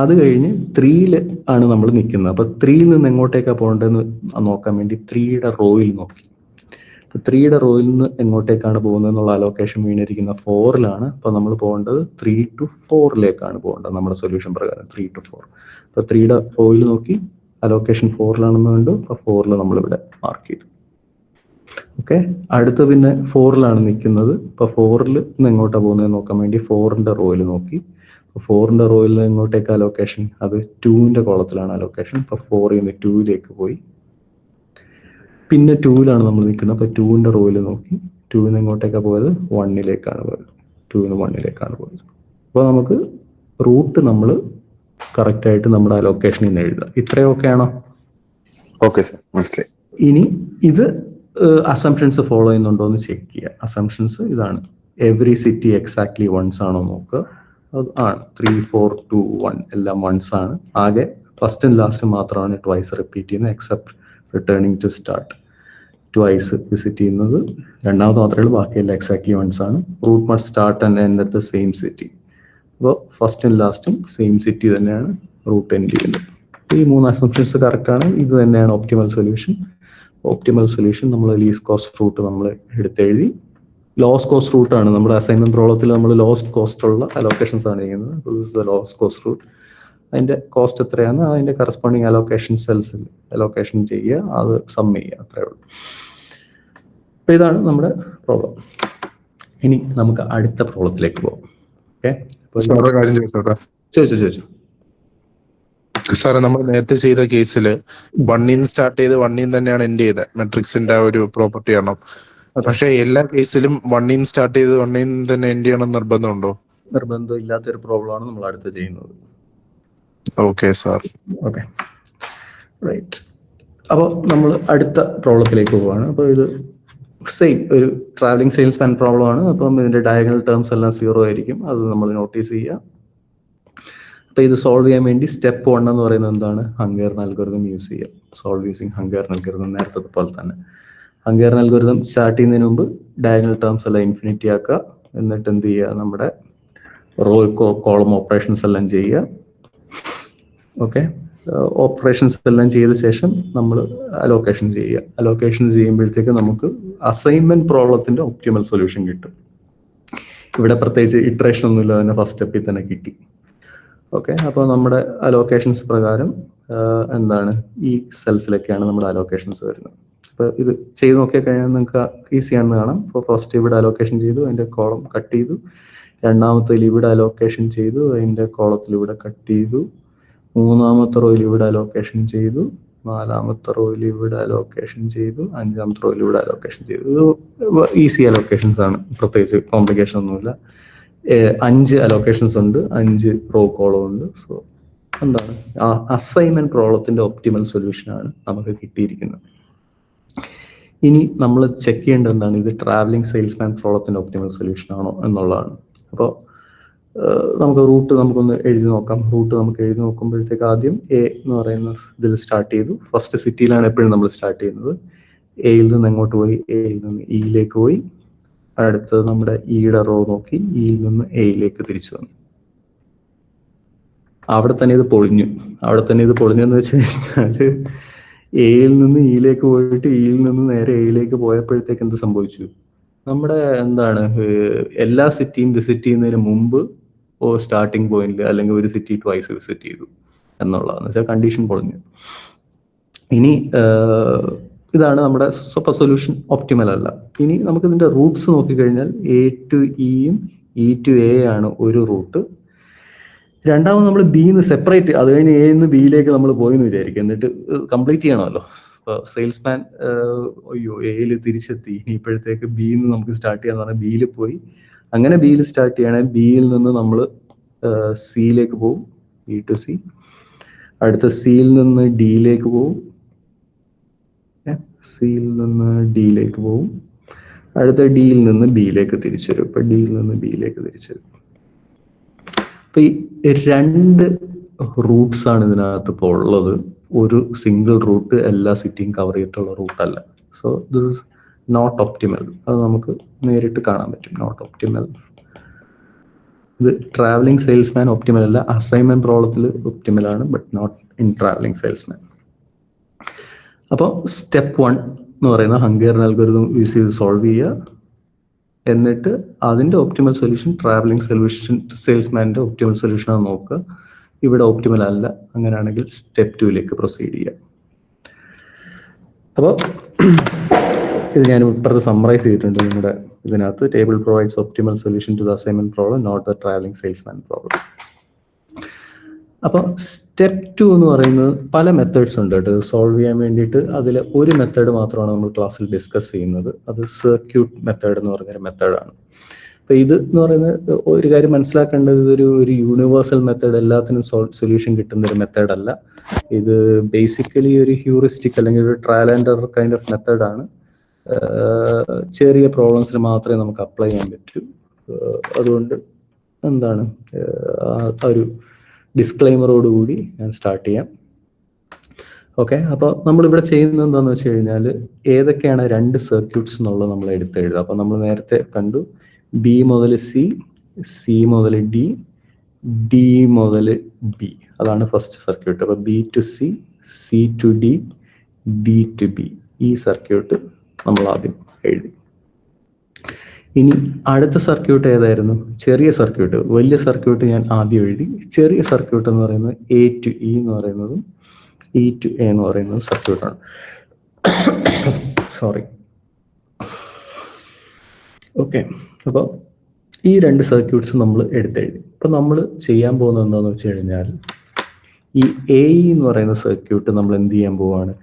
അത് കഴിഞ്ഞ് 3യിൽ ആണ് നമ്മൾ നിൽക്കുന്നത്. അപ്പോൾ 3യിൽ നിന്ന് എങ്ങോട്ടേക്കാണ് പോകേണ്ടതെന്ന് നോക്കാൻ വേണ്ടി 3യുടെ റോയിൽ നോക്കി. 3യുടെ റോയിൽ നിന്ന് എങ്ങോട്ടേക്കാണ് പോകുന്നത് എന്നുള്ള അലോക്കേഷൻ വീണിരിക്കുന്ന 4ലാണ്. അപ്പോൾ നമ്മൾ പോകേണ്ടത് 3 to 4ലേക്കാണ് പോകേണ്ടത് നമ്മുടെ സൊല്യൂഷൻ പ്രകാരം 3 to 4. അപ്പോൾ 3യുടെ റോയിൽ നോക്കി അലോക്കേഷൻ 4ലാണെന്ന് കണ്ടു. അപ്പോൾ 4ൽ നമ്മളിവിടെ മാർക്ക് ചെയ്തു. ഓക്കെ, അടുത്ത് പിന്നെ 4ലാണ് നിൽക്കുന്നത്. അപ്പോൾ 4ൽ നിന്ന് എങ്ങോട്ടാണ് പോകുന്നത് നോക്കാൻ വേണ്ടി 4ന്റെ റോയിൽ നോക്കി. 4ന്റെ റോയിൽ നിന്ന് എങ്ങോട്ടേക്ക് അലോക്കേഷൻ, അത് 2ന്റെ കോളത്തിലാണ് അലോക്കേഷൻ. അപ്പോൾ 4ൽ നിന്ന് 2ലേക്ക് പോയി. പിന്നെ 2ലാണ് നമ്മൾ നിൽക്കുന്നത്. അപ്പോൾ 2ന്റെ റോയിൽ നോക്കി. 2ൽ നിന്ന് എങ്ങോട്ടേക്കാണ് പോയത്? 1ലേക്കാണ് പോയത്. 2ൽ നിന്ന് 1ലേക്കാണ് പോയത്. അപ്പോൾ നമുക്ക് റൂട്ട് നമ്മൾ കറക്റ്റായിട്ട് നമ്മുടെ അലോക്കേഷനിൽ നിന്ന് എഴുതുക. ഇത്രയും ഓക്കെ ആണോ? ഓക്കെ സർ, മനസ്സിലായി. ഇനി ഇത് അസംഷൻസ് ഫോളോ ചെയ്യുന്നുണ്ടോ എന്ന് ചെക്ക് ചെയ്യുക. അസംഷൻസ് ഇതാണ്: എവറി സിറ്റി എക്സാക്ട്ലി വൺസ് ആണോ നോക്കുക, ആണ് 3, 4, 2, 1 എല്ലാം വൺസ് ആണ്. ആകെ ഫസ്റ്റ് ആൻഡ് ലാസ്റ്റ് മാത്രമാണ് ട്വൈസ് റിപ്പീറ്റ് ചെയ്യുന്നത്, except returning to start. Twice visit ചെയ്യുന്നത് രണ്ടാമത് മാത്രമേ ഉള്ളൂ, ബാക്കിയെല്ലാം എക്സാക്ട്ലി വൺസ് ആണ്. Route must start and end at the same city. അപ്പോൾ ഫസ്റ്റും ലാസ്റ്റും സെയിം സിറ്റി തന്നെയാണ് റൂട്ട് എൻഡ് ചെയ്യുന്നത്. ഈ 3 അസംപ്ഷൻസ് കറക്റ്റാണ്. ഇത് തന്നെയാണ് ഒപ്റ്റിമൽ സൊല്യൂഷൻ. ഒപ്റ്റിമൽ സൊല്യൂഷൻ നമ്മൾ ലീസ്റ്റ് കോസ്റ്റ് റൂട്ട് നമ്മൾ എടുത്തെഴുതി. ലോസ്റ്റ് കോസ്റ്റ് റൂട്ടാണ് നമ്മുടെ അസൈൻമെന്റ് പ്രോബ്ലത്തിൽ നമ്മൾ ലോസ്റ്റ് കോസ്റ്റ് ഉള്ള അലോക്കേഷൻസ് ആണ് ചെയ്യുന്നത്. ലോസ്റ്റ് കോസ്റ്റ് റൂട്ട്, അതിൻ്റെ കോസ്റ്റ് എത്രയാണ് അതിൻ്റെ കറസ്പോണ്ടിങ് അലോക്കേഷൻ സെൽസിൽ അലോക്കേഷൻ ചെയ്യുക, അത് സം ചെയ്യുക, അത്രേ ഉള്ളൂ. അപ്പോൾ ഇതാണ് നമ്മുടെ പ്രോബ്ലം. ഇനി നമുക്ക് അടുത്ത പ്രോബ്ലത്തിലേക്ക് പോകാം. ഓക്കെ, ചോദിച്ചു സാറേ, നമ്മൾ നേരത്തെ ചെയ്ത കേസിൽ 1 സ്റ്റാർട്ട് ചെയ്ത് 1 തന്നെയാണ് എൻഡ് ചെയ്തത്. മെട്രിക്സിന്റെ ഒരു പ്രോപ്പർട്ടി ആണ്. പക്ഷെ എല്ലാ കേസിലും 1 സ്റ്റാർട്ട് ചെയ്ത് 1 തന്നെ എൻഡ് ചെയ്യണം നിർബന്ധമുണ്ടോ? നിർബന്ധം ഇല്ലാത്തൊരു പ്രോബ്ലമാണ് നമ്മൾ അടുത്ത് ചെയ്യുന്നത്. Okay sir. Okay, right. അപ്പോൾ നമ്മൾ അടുത്ത പ്രോബ്ലത്തിലേക്ക് പോവുകയാണ്. അപ്പോൾ ഇത് സെയിം ഒരു ട്രാവലിംഗ് സെയിൽസ് മാൻ പ്രോബ്ലം ആണ്. അപ്പം ഇതിന്റെ ഡയഗണൽ ടേംസ് എല്ലാം 0 ആയിരിക്കും, അത് നമ്മൾ നോട്ടീസ് ചെയ്യുക. അപ്പോൾ ഇത് സോൾവ് ചെയ്യാൻ വേണ്ടി സ്റ്റെപ്പ് 1 എന്ന് പറയുന്നത് എന്താണ്? ഹംഗേറിയൻ അൽഗോരിതം യൂസ് ചെയ്യുക. സോൾവ് യൂസിങ് ഹംഗേറിയൻ അൽഗോരിതം, നേരത്തെ പോലെ തന്നെ. ഹംഗേറിയൻ അൽഗോരിതം സ്റ്റാർട്ട് ചെയ്യുന്നതിന് മുമ്പ് ഡയഗണൽ ടേംസ് എല്ലാം ഇൻഫിനിറ്റി ആക്കുക. എന്നിട്ട് എന്ത് ചെയ്യുക? നമ്മുടെ റോ കോളം ഓപ്പറേഷൻസ് എല്ലാം ചെയ്യുക. ഓക്കെ, ഓപ്പറേഷൻസ് എല്ലാം ചെയ്ത ശേഷം നമ്മൾ അലോക്കേഷൻ ചെയ്യുക. അലോക്കേഷൻ ചെയ്യുമ്പോഴത്തേക്ക് നമുക്ക് അസൈൻമെന്റ് പ്രോബ്ലത്തിന്റെ ഒപ്റ്റിമൽ സൊല്യൂഷൻ കിട്ടും. ഇവിടെ പ്രത്യേകിച്ച് ഇറ്ററേഷൻ ഒന്നുമില്ല, തന്നെ ഫസ്റ്റ് സ്റ്റെപ്പിൽ തന്നെ കിട്ടി. ഓക്കെ, അപ്പോൾ നമ്മുടെ അലോക്കേഷൻസ് പ്രകാരം എന്താണ്, ഈ സെൽസിലൊക്കെയാണ് നമ്മുടെ അലോക്കേഷൻസ് വരുന്നത്. അപ്പോൾ ഇത് ചെയ്ത് നോക്കിക്കഴിഞ്ഞാൽ നിങ്ങൾക്ക് ഈസിയാണെന്ന് കാണാം. അപ്പോൾ ഫസ്റ്റ് ഇവിടെ അലോക്കേഷൻ ചെയ്തു, അതിൻ്റെ കോളം കട്ട് ചെയ്തു. രണ്ടാമത്തേൽ ഇവിടെ അലോക്കേഷൻ ചെയ്തു, അതിൻ്റെ കോളത്തിൽ ഇവിടെ കട്ട് ചെയ്തു. മൂന്നാമത്തെ റോയിൽ ഇവിടെ അലോക്കേഷൻ ചെയ്തു. നാലാമത്തെ റോയിൽ ഇവിടെ അലോക്കേഷൻ ചെയ്തു. അഞ്ചാമത്തെ റോയിൽ ഇവിടെ അലോക്കേഷൻ ചെയ്തു. ഇത് ഈസി അലോക്കേഷൻസ് ആണ്, പ്രത്യേകിച്ച് കോംപ്ലിക്കേഷൻ ഒന്നുമില്ല. 5 അലോക്കേഷൻസ് ഉണ്ട്, 5 റോ കോളം ഉണ്ട്. സോ എന്താണ്, ആ അസൈൻമെന്റ് പ്രോബ്ലത്തിന്റെ ഒപ്റ്റിമൽ സൊല്യൂഷനാണ് നമുക്ക് കിട്ടിയിരിക്കുന്നത്. ഇനി നമ്മൾ ചെക്ക് ചെയ്യേണ്ടത് എന്താണ്? ഇത് ട്രാവലിംഗ് സെയിൽസ്മാൻ പ്രോബ്ലത്തിന്റെ ഒപ്റ്റിമൽ സൊല്യൂഷൻ ആണോ എന്നുള്ളതാണ്. അപ്പോൾ നമുക്ക് റൂട്ട് നമുക്കൊന്ന് എഴുതി നോക്കാം. റൂട്ട് നമുക്ക് എഴുതി നോക്കുമ്പോഴത്തേക്ക് ആദ്യം എ എന്ന് പറയുന്ന ഇതിൽ സ്റ്റാർട്ട് ചെയ്തു. ഫസ്റ്റ് സിറ്റിയിലാണ് എപ്പോഴും നമ്മൾ സ്റ്റാർട്ട് ചെയ്യുന്നത്. എയിൽ നിന്ന് എങ്ങോട്ട് പോയി? എയിൽ നിന്ന് ഇയിലേക്ക് പോയി. അടുത്തത് നമ്മുടെ ഇയുടെ റോ നോക്കി ഇയിൽ നിന്ന് എയിലേക്ക് തിരിച്ചു വന്നു. അവിടെ തന്നെ ഇത് പൊളിഞ്ഞെന്ന് വെച്ച് കഴിഞ്ഞാൽ എയിൽ നിന്ന് ഇയിലേക്ക് പോയിട്ട് ഇയിൽ നിന്ന് നേരെ എയിലേക്ക് പോയപ്പോഴത്തേക്ക് എന്ത് സംഭവിച്ചു? നമ്മുടെ എന്താണ്, എല്ലാ സിറ്റിയും വിസിറ്റ് ചെയ്യുന്നതിന് മുമ്പ് സ്റ്റാർട്ടിങ് പോയിന്റിൽ അല്ലെങ്കിൽ ഒരു സിറ്റി ട്വൈസ് വിസിറ്റ് ചെയ്തു എന്നുള്ളതെന്ന് വെച്ചാൽ കണ്ടീഷൻ പൊളിഞ്ഞു. ഇനി ഇതാണ് നമ്മുടെ സൊല്യൂഷൻ, ഒപ്റ്റിമൽ അല്ല. ഇനി നമുക്ക് ഇതിന്റെ റൂട്ട്സ് നോക്കിക്കഴിഞ്ഞാൽ എ ടു ഇയും ഇ ടു എ ആണ് ഒരു റൂട്ട്. രണ്ടാമത് നമ്മൾ ബിന്ന് സെപ്പറേറ്റ്, അത് കഴിഞ്ഞ് എ നിന്ന് ബിയിലേക്ക് നമ്മൾ പോയെന്ന് വിചാരിക്കും. എന്നിട്ട് കംപ്ലീറ്റ് ചെയ്യണമല്ലോ. ഇപ്പോൾ സെയിൽസ്മാൻ അയ്യോ എയിൽ തിരിച്ചെത്തി, ഇനി ഇപ്പോഴത്തേക്ക് ബിന്ന് നമുക്ക് സ്റ്റാർട്ട് ചെയ്യാന്ന് പറഞ്ഞാൽ ബിയിൽ പോയി. അങ്ങനെ ബിയിൽ സ്റ്റാർട്ട് ചെയ്യണമെങ്കിൽ ബിയിൽ നിന്ന് നമ്മൾ സിയിലേക്ക് പോകും, ബി ടു സി. അടുത്ത സിയിൽ നിന്ന് ഡിയിലേക്ക് പോകും, സിയിൽ നിന്ന് ഡിയിലേക്ക് പോകും. അടുത്ത ഡിയിൽ നിന്ന് ബിയിലേക്ക് തിരിച്ചു വരും. ഇപ്പൊ ഡിയിൽ നിന്ന് ബിയിലേക്ക് തിരിച്ചു വരും. അപ്പൊ ഈ 2 റൂട്ട്സ് ആണ് ഇതിനകത്ത് ഇപ്പോൾ ഉള്ളത്. ഒരു സിംഗിൾ റൂട്ട് എല്ലാ സിറ്റിയും കവർ ചെയ്തിട്ടുള്ള റൂട്ടല്ല. So this is not optimal. അത് നമുക്ക് നേരിട്ട് കാണാൻ പറ്റും, നോട്ട് ഒപ്റ്റിമൽ. ഇത് ട്രാവലിംഗ് സെയിൽസ്മാൻ ഒപ്റ്റിമൽ അല്ല. അസൈൻമെന്റ് പ്രോബ്ലത്തിൽ ഒപ്റ്റിമൽ ആണ്, but not in travelling salesman. അപ്പോൾ സ്റ്റെപ്പ് 1 എന്ന് പറയുന്ന ഹംഗേറിയൻ അൽഗോരിതം യൂസ് ചെയ്ത് സോൾവ് ചെയ്യുക. എന്നിട്ട് അതിന്റെ ഒപ്റ്റിമൽ സൊല്യൂഷൻ ട്രാവലിംഗ് സെയിൽസ്മാൻ്റെ ഒപ്റ്റിമൽ സൊല്യൂഷൻ ആണ് നോക്കുക. ഇവിടെ ഒപ്റ്റിമൽ അല്ല, അങ്ങനെയാണെങ്കിൽ സ്റ്റെപ്പ് 2ലേക്ക് പ്രൊസീഡ് ചെയ്യുക. അപ്പോൾ ഇത് ഞാൻ ഇപ്പുറത്ത് സമ്മറൈസ് ചെയ്തിട്ടുണ്ട് നിങ്ങളുടെ ഇതിനകത്ത്. Table provides optimal solution to the assignment problem, not the travelling salesman problem. അപ്പോൾ സ്റ്റെപ്പ് 2 എന്ന് പറയുന്നത് പല മെത്തേഡ്സ് ഉണ്ട് കേട്ടോ സോൾവ് ചെയ്യാൻ വേണ്ടിയിട്ട്. അതിൽ ഒരു മെത്തേഡ് മാത്രമാണ് നമ്മൾ ക്ലാസ്സിൽ ഡിസ്കസ് ചെയ്യുന്നത്. അത് സർക്യൂട്ട് മെത്തേഡ് എന്ന് പറഞ്ഞൊരു മെത്തേഡാണ്. അപ്പോൾ ഇത് എന്ന് പറയുന്നത് ഒരു കാര്യം മനസ്സിലാക്കേണ്ടത്, ഇതൊരു യൂണിവേഴ്സൽ മെത്തേഡ്, എല്ലാത്തിനും സൊല്യൂഷൻ കിട്ടുന്ന ഒരു മെത്തേഡ് അല്ല. ഇത് ബേസിക്കലി ഒരു ഹ്യൂറിസ്റ്റിക് അല്ലെങ്കിൽ ഒരു trial and error kind of മെത്തേഡാണ്. ചെറിയ പ്രോബ്ലംസിന് മാത്രമേ നമുക്ക് അപ്ലൈ ചെയ്യാൻ പറ്റൂ. അതുകൊണ്ട് എന്താണ് ഒരു ഡിസ്ക്ലൈമറോടുകൂടി ഞാൻ സ്റ്റാർട്ട് ചെയ്യാം. ഓക്കെ, അപ്പോൾ നമ്മളിവിടെ ചെയ്യുന്നത് എന്താണെന്ന് വെച്ച് കഴിഞ്ഞാൽ ഏതൊക്കെയാണ് 2 സർക്യൂട്ട്സ് എന്നുള്ളത് നമ്മൾ എടുത്തെഴുതുക. അപ്പോൾ നമ്മൾ നേരത്തെ കണ്ടു ബി മുതൽ സി, സി മുതൽ ഡി, ഡി മുതൽ ബി, അതാണ് ഫസ്റ്റ് സർക്യൂട്ട്. അപ്പോൾ B to C, C to D, D to B, ഈ സർക്യൂട്ട് നമ്മൾ ആദ്യം എഴുതി. ഇനി അടുത്ത സർക്യൂട്ട് ഏതായിരുന്നു? ചെറിയ സർക്യൂട്ട്. വലിയ സർക്യൂട്ട് ഞാൻ ആദ്യം എഴുതി. ചെറിയ സർക്യൂട്ട് എന്ന് പറയുന്നത് എ ടു ഇ എന്ന് പറയുന്നതും ഇ ടു എ എന്ന് പറയുന്നത് സർക്യൂട്ടാണ്. സോറി. ഓക്കെ, അപ്പോൾ ഈ 2 സർക്യൂട്ട്സ് നമ്മൾ എടുത്തെഴുതി. അപ്പോൾ നമ്മൾ ചെയ്യാൻ പോകുന്നത് എന്താണെന്ന് വെച്ച് കഴിഞ്ഞാൽ ഈ എ എന്ന് പറയുന്ന സർക്യൂട്ട് നമ്മൾ എന്ത് ചെയ്യാൻ പോവാണ്,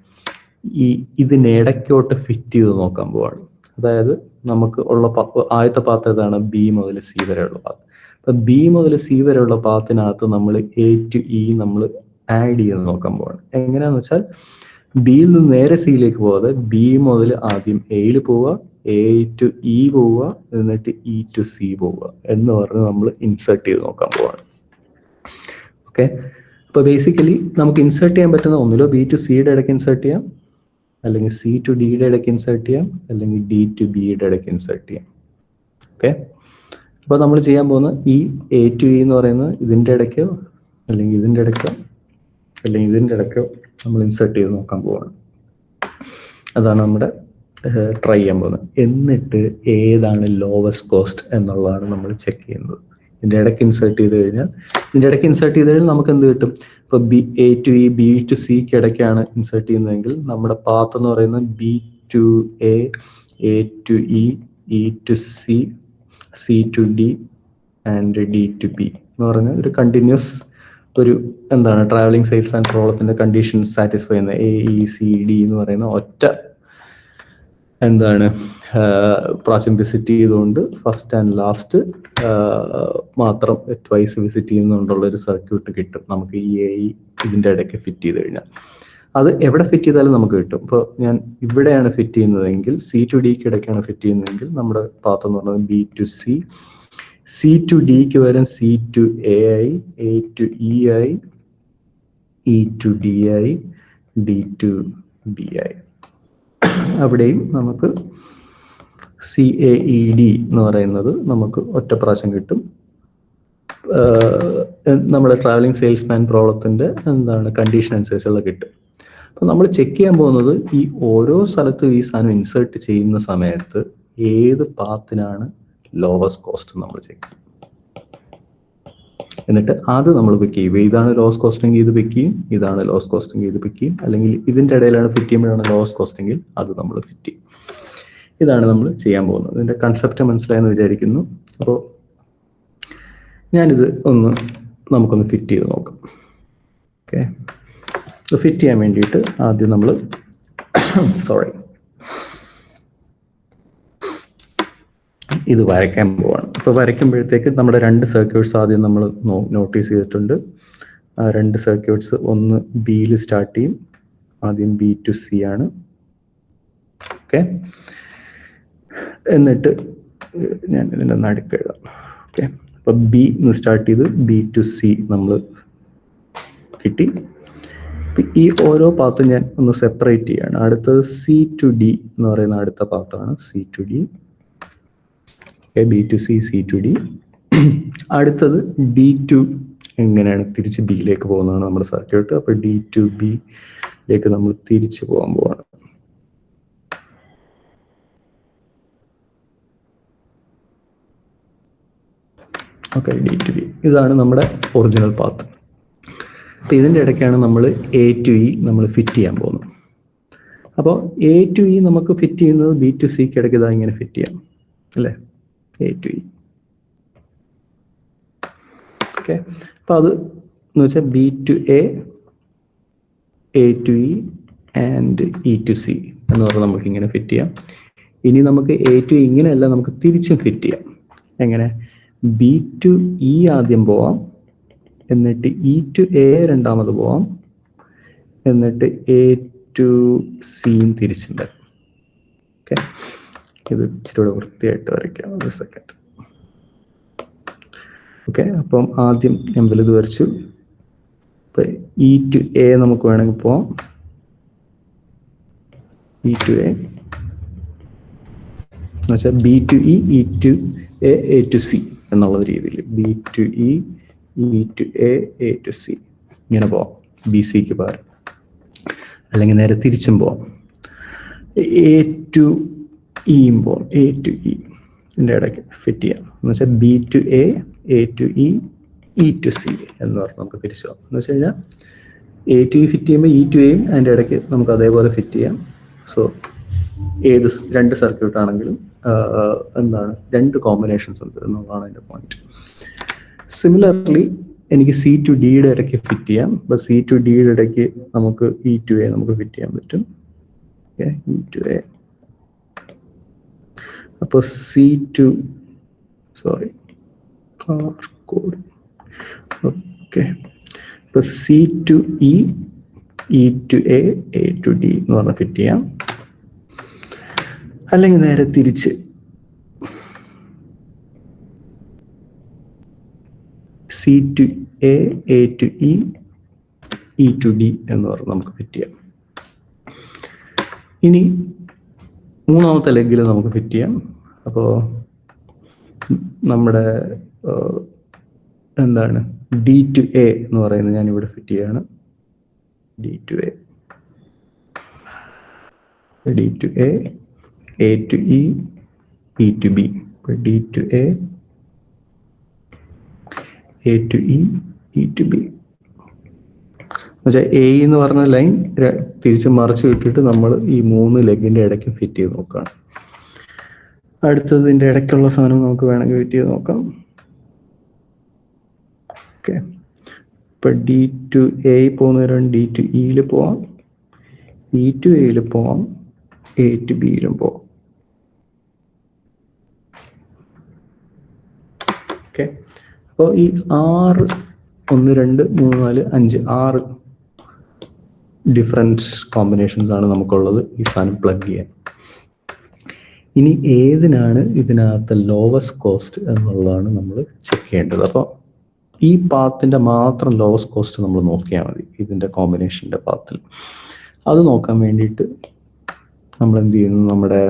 ഇതിനിടയ്ക്കോട്ട് ഫിറ്റ് ചെയ്ത് നോക്കാൻ പോവാണ്. അതായത് നമുക്ക് ഉള്ള ആദ്യത്തെ പാത്ത് ഏതാണ്? ബി മുതൽ സി വരെയുള്ള പാത്ത്. അപ്പം ബി മുതൽ സി വരെയുള്ള പാത്തിനകത്ത് നമ്മൾ എ ടു ഇ നമ്മൾ ആഡ് ചെയ്ത് നോക്കാൻ പോവാണ്. എങ്ങനെയാണെന്ന് വെച്ചാൽ ബിയിൽ നിന്ന് നേരെ സിയിലേക്ക് പോവാതെ ബി മുതൽ ആദ്യം എയിൽ പോവുക, എ ടു ഇ പോവുക, എന്നിട്ട് ഇ ടു സി പോവുക എന്ന് പറഞ്ഞ് നമ്മൾ ഇൻസേർട്ട് ചെയ്ത് നോക്കാൻ പോവാണ്. ഓക്കെ, അപ്പോൾ ബേസിക്കലി നമുക്ക് ഇൻസേർട്ട് ചെയ്യാൻ പറ്റുന്ന ഒന്നിലോ ബി ടു സിയുടെ ഇടയ്ക്ക് ഇൻസേർട്ട് ചെയ്യാം, അല്ലെങ്കിൽ സി ടു ഡിയുടെ ഇടയ്ക്ക് ഇൻസേർട്ട് ചെയ്യാം, അല്ലെങ്കിൽ ഡി ടു ബിയുടെ ഇടയ്ക്ക് ഇൻസേർട്ട് ചെയ്യാം. ഓക്കെ, അപ്പോൾ നമ്മൾ ചെയ്യാൻ പോകുന്ന ഈ എ ടു ഇ എന്ന് പറയുന്നത് ഇതിൻ്റെ ഇടയ്ക്കോ അല്ലെങ്കിൽ ഇതിൻ്റെ ഇടയ്ക്കോ അല്ലെങ്കിൽ ഇതിൻ്റെ ഇടയ്ക്കോ നമ്മൾ ഇൻസേർട്ട് ചെയ്ത് നോക്കാൻ പോവാണ്. അതാണ് നമ്മുടെ ട്രൈ ചെയ്യാൻ പോകുന്നത്. എന്നിട്ട് ഏതാണ് ലോവസ്റ്റ് കോസ്റ്റ് എന്നുള്ളതാണ് നമ്മൾ ചെക്ക് ചെയ്യുന്നത്. ഇതിൻ്റെ ഇടയ്ക്ക് ഇൻസേർട്ട് ചെയ്ത് കഴിഞ്ഞാൽ നമുക്ക് എന്ത് കിട്ടും? ഇപ്പോൾ B A to E B to സിക്ക് ഇടയ്ക്കാണ് ഇൻസേർട്ട് ചെയ്യുന്നതെങ്കിൽ നമ്മുടെ പാത്ത് എന്ന് പറയുന്നത് B to A, A to E, E to C, C to D and D to B എന്ന് പറഞ്ഞ ഒരു കണ്ടിന്യൂസ് ഒരു എന്താണ് ട്രാവലിംഗ് സെയിൽസ്മാൻ പ്രോബ്ലത്തിൻ്റെ കണ്ടീഷൻ സാറ്റിസ്ഫൈ ചെയ്യുന്ന എ ഇ സി ഡി എന്ന് പറയുന്ന ഒറ്റ എന്താണ് പ്രാവശ്യം വിസിറ്റ് ചെയ്തുകൊണ്ട് ഫസ്റ്റ് ആൻഡ് ലാസ്റ്റ് മാത്രം ട്വൈസ് വിസിറ്റ് ചെയ്യുന്നതുകൊണ്ടുള്ള ഒരു സർക്യൂട്ട് കിട്ടും നമുക്ക് ഈ ഇതിൻ്റെ ഇടയ്ക്ക് ഫിറ്റ് ചെയ്ത് കഴിഞ്ഞാൽ. അത് എവിടെ ഫിറ്റ് ചെയ്താലും നമുക്ക് കിട്ടും. ഇപ്പോൾ ഞാൻ ഇവിടെയാണ് ഫിറ്റ് ചെയ്യുന്നതെങ്കിൽ സി ടു ഡിക്ക് ഇടയ്ക്കാണ് ഫിറ്റ് ചെയ്യുന്നതെങ്കിൽ നമ്മുടെ പാത്ത് എന്ന് പറയുന്നത് B to C, C to ഡിക്ക് വരും C to A I, A to E I, E to D I, D to B I. അവിടെയും നമുക്ക് സി എ ഇ ഡി എന്ന് പറയുന്നത് നമുക്ക് ഒറ്റ പ്രാവശ്യം കിട്ടും. നമ്മുടെ ട്രാവലിംഗ് സെയിൽസ്മാൻ പ്രോബ്ലത്തിൻ്റെ എന്താണ് കണ്ടീഷൻ അനുസരിച്ചുള്ള കിട്ടും. അപ്പോൾ നമ്മൾ ചെക്ക് ചെയ്യാൻ പോകുന്നത് ഈ ഓരോ സ്ഥലത്തും ഈ സാധനം ഇൻസേർട്ട് ചെയ്യുന്ന സമയത്ത് ഏത് പാത്തിനാണ് ലോവസ്റ്റ് കോസ്റ്റ് നമ്മൾ ചെക്ക് ചെയ്യും. എന്നിട്ട് അത് നമ്മൾ പിക്ക് ചെയ്യും. ഇതാണ് ലോവസ്റ്റ് കോസ്റ്റെങ്കിൽ ഇത് പിക്ക് ചെയ്യും, ഇതാണ് ലോവസ്റ്റ് കോസ്റ്റെങ്കിൽ ഇത് പിക്ക് ചെയ്യും, അല്ലെങ്കിൽ ഇതിൻ്റെ ഇടയിലാണ് ഫിറ്റ് ചെയ്യുമ്പോഴാണ് ലോവസ്റ്റ് കോസ്റ്റെങ്കിൽ അത് നമ്മൾ ഫിറ്റ് ചെയ്യും. ഇതാണ് നമ്മൾ ചെയ്യാൻ പോകുന്നത്. ഇതിൻ്റെ കൺസെപ്റ്റ് മനസ്സിലായെന്ന് വിചാരിക്കുന്നു. അപ്പോൾ ഞാനിത് നമുക്കൊന്ന് ഫിറ്റ് ചെയ്ത് നോക്കാം. ഓക്കെ, ഫിറ്റ് ചെയ്യാൻ വേണ്ടിയിട്ട് ആദ്യം നമ്മൾ ഇത് വരയ്ക്കാൻ പോവാണ്. ഇപ്പോൾ വരയ്ക്കുമ്പോഴത്തേക്ക് നമ്മുടെ 2 സർക്യൂട്ട്സ് ആദ്യം നമ്മൾ നോട്ടീസ് ചെയ്തിട്ടുണ്ട്. ആ 2 സർക്യൂട്ട്സ് ഒന്ന് ബിയിൽ സ്റ്റാർട്ട് ചെയ്യും. ആദ്യം ബി ടു സി ആണ്. ഓക്കെ, എന്നിട്ട് ഞാൻ ഇതിൻ്റെ നടുക്ക് എഴുതാം. ഓക്കെ, അപ്പോൾ ബി എന്ന് സ്റ്റാർട്ട് ചെയ്ത് ബി ടു സി നമ്മൾ കിട്ടി. ഈ ഓരോ പാത്തും ഞാൻ ഒന്ന് സെപ്പറേറ്റ് ചെയ്യാണ്. അടുത്തത് സി ടു ഡി എന്ന് പറയുന്ന അടുത്ത പാത്താണ് C to D. B to C, C to D. അടുത്തത് ഡി ടു എങ്ങനെയാണ് തിരിച്ച് ബിയിലേക്ക് പോകുന്നതാണ് നമ്മുടെ സർക്യൂട്ട്. അപ്പോൾ ഡി ടു ബിയിലേക്ക് നമ്മൾ തിരിച്ചു പോകാൻ പോവാണ്. ഓക്കെ, ഡി ടു ബി ഇതാണ് നമ്മുടെ ഒറിജിനൽ പാത്ത്. അപ്പോൾ ഇതിൻ്റെ ഇടയ്ക്കാണ് നമ്മൾ എ ടു ഇ നമ്മൾ ഫിറ്റ് ചെയ്യാൻ പോകുന്നത്. അപ്പോൾ എ ടു ഇ നമുക്ക് ഫിറ്റ് ചെയ്യുന്നത് ബി ടു സിക്ക് ഇടയ്ക്ക് ഇതാ ഇങ്ങനെ ഫിറ്റ് ചെയ്യാം അല്ലേ, എ ടു ഇ. ഓക്കെ, അപ്പോൾ അത് എന്ന് വെച്ചാൽ B to A to E and E to C എന്ന് പറഞ്ഞാൽ നമുക്ക് ഇങ്ങനെ ഫിറ്റ് ചെയ്യാം. ഇനി നമുക്ക് എ ടു ഇങ്ങനെയല്ല, നമുക്ക് തിരിച്ചും ഫിറ്റ് ചെയ്യാം. എങ്ങനെ? ബി ടു ഇ ആദ്യം പോവാം, എന്നിട്ട് ഇ ടു എ രണ്ടാമത് പോവാം, എന്നിട്ട് എ ടു സിയും തിരിച്ചും വരാം. ഓക്കെ, ഇത് ഇച്ചിരി കൂടെ വൃത്തിയായിട്ട് വരയ്ക്കാം. ഒരു സെക്കൻഡ്. ഓക്കെ, അപ്പം ആദ്യം ഞാൻ വലുത് വരച്ചു. ഇപ്പം ഇ ടു എ നമുക്ക് വേണമെങ്കിൽ പോവാം. ഇ ടു എ എന്നുവെച്ചാൽ B to E, E to A, A to C എന്നുള്ള രീതിയിൽ B to E, E to A, A to C ഇങ്ങനെ പോവാം. ബി സിക്ക് പകരം, അല്ലെങ്കിൽ നേരെ തിരിച്ചും പോവാം. എ ടു ഇയും പോവാം. എ ടു ഇ ഇതിൻ്റെ ഇടയ്ക്ക് ഫിറ്റ് ചെയ്യാം എന്ന് വെച്ചാൽ B to A, A to E, E to C എന്ന് പറഞ്ഞ് നമുക്ക് തിരിച്ചു പോകാം. എന്ന് വെച്ച് കഴിഞ്ഞാൽ എ ടു ഇ ഫിറ്റ് ചെയ്യുമ്പോൾ ഇ ടു എയും അതിൻ്റെ ഇടയ്ക്ക് നമുക്ക് അതേപോലെ ഫിറ്റ് ചെയ്യാം. സോ ഏത് രണ്ട് സർക്യൂട്ട് ആണെങ്കിലും എന്താണ് രണ്ട് കോമ്പിനേഷൻസ് ഉണ്ട് എന്നുള്ളതാണ് അതിൻ്റെ പോയിന്റ്. സിമിലർലി എനിക്ക് സി ടു ഡിയുടെ ഇടയ്ക്ക് ഫിറ്റ് ചെയ്യാം. അപ്പോൾ സി ടു ഡിയുടെ ഇടയ്ക്ക് നമുക്ക് ഇ ടു എ നമുക്ക് ഫിറ്റ് ചെയ്യാൻ പറ്റും. ഇ ടു എ, അപ്പോൾ സി ടു കോഡ് ഓക്കെ. ഇപ്പോൾ C to E, E to A, A to D എന്ന് പറഞ്ഞ് ഫിറ്റ് ചെയ്യാം. അല്ലെങ്കിൽ നേരെ തിരിച്ച് C to A, A to E, E to D എന്ന് പറഞ്ഞ് നമുക്ക് ഫിറ്റ് ചെയ്യാം. ഇനി മൂന്നാമത്തെ ലെഗിൽ നമുക്ക് ഫിറ്റ് ചെയ്യാം. അപ്പോൾ നമ്മുടെ എന്താണ് ഡി ടു എ എന്ന് പറയുന്നത് ഞാനിവിടെ ഫിറ്റ് ചെയ്യാണ്. D to A, D to A, A to E, E to B. D to A, A to E, E to B എന്നുവെച്ചാൽ എ എന്ന് പറഞ്ഞ ലൈൻ തിരിച്ച് മറിച്ച് വിട്ടിട്ട് നമ്മൾ ഈ മൂന്ന് ലെഗിൻ്റെ ഇടയ്ക്ക് ഫിറ്റ് ചെയ്ത് നോക്കുകയാണ്. അടുത്തതിൻ്റെ ഇടയ്ക്കുള്ള സാധനം നമുക്ക് വേണമെങ്കിൽ ഫിറ്റ് ചെയ്ത് നോക്കാം. ഓക്കെ, ഇപ്പം ഡി ടു എ പോകുന്നവരാണ് ഡി ടു ഇയിൽ പോവാം, ഇ ടു എയിൽ പോവാം, എ ടു ബിയിലും പോവാം. ഓക്കെ, അപ്പോൾ ഈ 6 1 2 3 4 5 6 ഡിഫറെൻറ്റ് കോമ്പിനേഷൻസ് ആണ് നമുക്കുള്ളത് ഈ സാധനം പ്ലഗ് ചെയ്യാൻ. ഇനി ഏതിനാണ് ഇതിനകത്ത് ലോവസ്റ്റ് കോസ്റ്റ് എന്നുള്ളതാണ് നമ്മൾ ചെക്ക് ചെയ്യേണ്ടത്. അപ്പോൾ ഈ പാത്തിൻ്റെ മാത്രം ലോവസ്റ്റ് കോസ്റ്റ് നമ്മൾ നോക്കിയാൽ മതി ഇതിൻ്റെ കോമ്പിനേഷൻ്റെ പാത്തിൽ. അത് നോക്കാൻ വേണ്ടിയിട്ട് നമ്മൾ എന്ത് ചെയ്യുന്നു, നമ്മുടെ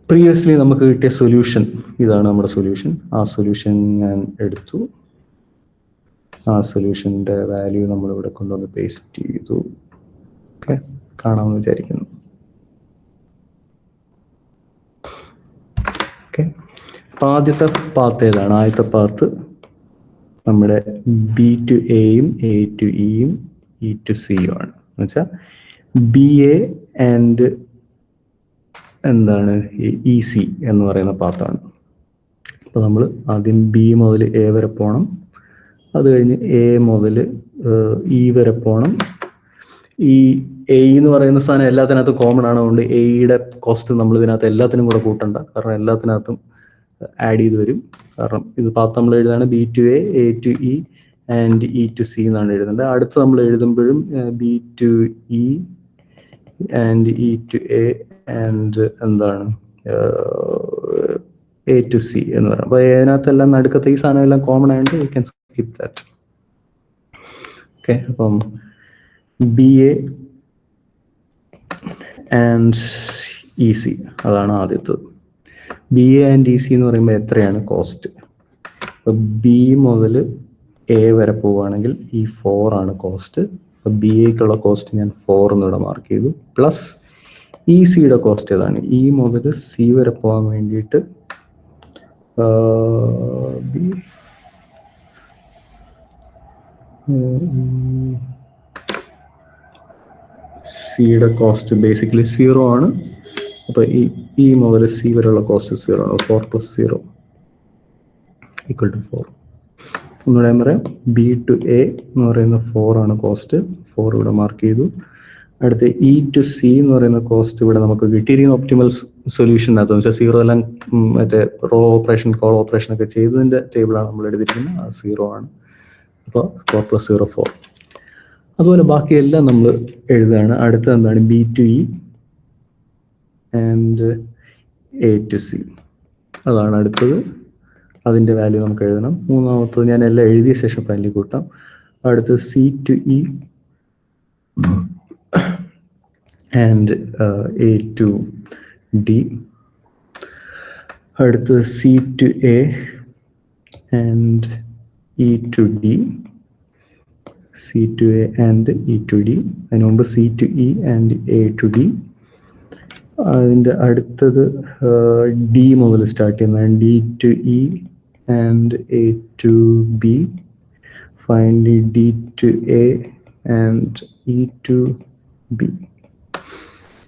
പ്രീവിയസ്ലി നമുക്ക് കിട്ടിയ സൊല്യൂഷൻ ഇതാണ് നമ്മുടെ സൊല്യൂഷൻ. ആ സൊല്യൂഷൻ ഞാൻ എടുത്തു. ആ സൊല്യൂഷൻ്റെ വാല്യൂ നമ്മളിവിടെ കൊണ്ടുവന്ന് പേസ്റ്റ് ചെയ്തു. ഓക്കെ, കാണാമെന്ന് വിചാരിക്കുന്നു. ഓക്കെ, അപ്പോൾ ആദ്യത്തെ പാത്ത് ഏതാണ്? ആദ്യത്തെ പാത്ത് നമ്മുടെ ബി ടു എയും എ ടു ഇയും ഇ ടു സിയും ആണ്. എന്ന് വെച്ചാൽ ബി എ ആൻഡ് എന്താണ് ഇ സി എന്ന് പറയുന്ന പാത്താണ്. അപ്പോൾ നമ്മൾ ആദ്യം ബി മുതൽ എ വരെ പോകണം. അത് കഴിഞ്ഞ് എ മുതൽ ഇ വരെ പോകണം. ഈ എ എന്ന് പറയുന്ന സാധനം എല്ലാത്തിനകത്തും കോമൺ ആണ്. അതുകൊണ്ട് എയുടെ കോസ്റ്റ് നമ്മൾ ഇതിനകത്ത് എല്ലാത്തിനും കൂടെ കൂട്ടണ്ട, കാരണം എല്ലാത്തിനകത്തും ആഡ് ചെയ്ത് വരും. കാരണം ഇത് പാത്ത് നമ്മൾ എഴുതാണ് B to A to E and E to C എന്നാണ് എഴുതേണ്ടത്. അടുത്ത് നമ്മൾ എഴുതുമ്പോഴും B to E and E to A and എന്താണ് എ ടു സി എന്ന് പറയാം. അപ്പോൾ അതിനകത്തെല്ലാം നടുക്കത്തെ ഈ സാധനം എല്ലാം കോമൺ ആയതുകൊണ്ട് you can skip that. Okay, അപ്പം B A and E C അതാണ് ആദ്യത്തത്. B A and E C എന്ന് പറയുമ്പോൾ എത്രയാണ് കോസ്റ്റ്? അപ്പോൾ ബി മുതൽ എ വരെ പോവുകയാണെങ്കിൽ ഈ 4 ആണ് കോസ്റ്റ്. അപ്പോൾ ബി എക്കുള്ള കോസ്റ്റ് ഞാൻ 4 എന്നിവിടെ മാർക്ക് ചെയ്തു. പ്ലസ് ഇ സിയുടെ കോസ്റ്റ് ഏതാണ്? ഇ മുതൽ സി വരെ പോകാൻ വേണ്ടിയിട്ട് സിയുടെ കോസ്റ്റ് ബേസിക്കലി 0 ആണ്. അപ്പോൾ ഇ മുതൽ സി വരെയുള്ള കോസ്റ്റ് 0 ആണ്. 4 + 0 = 4. ഒന്നുകൂടെ ഞാൻ പറയാം, ബി ടു എ എന്ന് പറയുന്ന 4 ആണ് കോസ്റ്റ്. 4 ഇവിടെ മാർക്ക് ചെയ്തു. അടുത്ത് ഇ ടു സി എന്ന് പറയുന്ന കോസ്റ്റ് ഇവിടെ നമുക്ക് കിട്ടിയിരിക്കുന്ന ഒപ്റ്റിമൽ സൊല്യൂഷനകത്ത് എന്ന് വെച്ചാൽ 0 എല്ലാം മറ്റേ റോ ഓപ്പറേഷൻ കോൾ ഓപ്പറേഷൻ ഒക്കെ ചെയ്തതിൻ്റെ ടേബിളാണ് നമ്മൾ എടുത്തിരിക്കുന്നത്. അത് 0 ആണ്. അപ്പോൾ 4 + 0 4. അതുപോലെ ബാക്കിയെല്ലാം നമ്മൾ എഴുതുകയാണ്. അടുത്ത എന്താണ്? B to E and A to C അതാണ് അടുത്തത്. അതിൻ്റെ വാല്യൂ നമുക്ക് എഴുതണം. മൂന്നാമത്തത് ഞാൻ എല്ലാം എഴുതിയ ശേഷം ഫൈനലി കൂട്ടാം. അടുത്ത് C to E and A to D. അടുത്ത് C to A and E to D. C to A and E to D. അതിന് മുമ്പ് C to E and A to D. അതിൻ്റെ അടുത്തത് D മുതൽ സ്റ്റാർട്ട് ചെയ്യുന്നതാണ്. D to E and A to B. Finally D to A and E to B.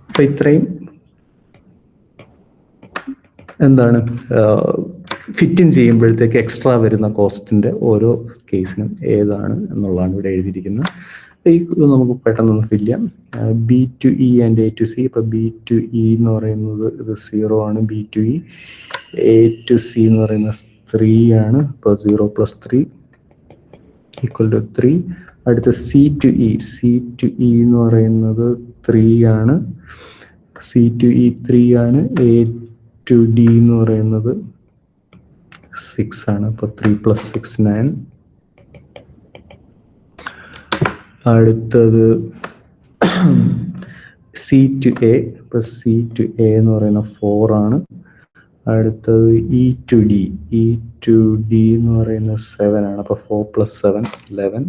അപ്പൊ ഇത്രയും എന്താണ് fit in ചെയ്യുമ്പോഴത്തേക്ക് എക്സ്ട്രാ വരുന്ന കോസ്റ്റിന്റെ ഓരോ കേസിനും ഏതാണ് എന്നുള്ളതാണ് ഇവിടെ എഴുതിയിരിക്കുന്നത്. ഇത് നമുക്ക് പെട്ടെന്ന് ഫില്ല് ചെയ്യാം. B to E and A to C. ഇപ്പൊ B to E എന്ന് പറയുന്നത് ഇത് 0 ആണ്. B to E. A to C എന്ന് പറയുന്നത് 3 ആണ്. ഇപ്പൊ 0 + 3 = 3. അടുത്ത C to E. C to E എന്ന് പറയുന്നത് 3 ആണ്. C to E 3 ആണ്. A to D എന്ന് പറയുന്നത് 6 ആണ്. അപ്പൊ 3 + 6 9. അടുത്തത് C to A. ഇപ്പൊ C to A എന്ന് പറയുന്നത് 4 ആണ്. അടുത്തത് E to D. E to D എന്ന് പറയുന്നത് 7 ആണ്. അപ്പൊ 4 + 7 11.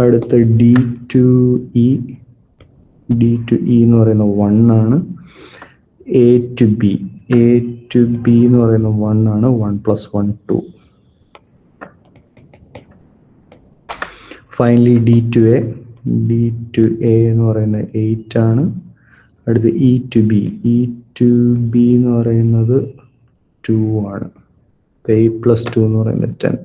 അടുത്ത D to E. D to E എന്ന് പറയുന്നത് 1 ആണ്. A to B. A to B എന്ന് പറയുന്നത് 1 ആണ്. 1 + 1 2. Finally D to A. D to A എന്ന് പറയുന്നത് 8 ആണ്. അടുത്ത് E to B. E to B എന്ന് പറയുന്നത് 2 ആണ്. 8 + 2 എന്ന് പറയുന്നത് 10.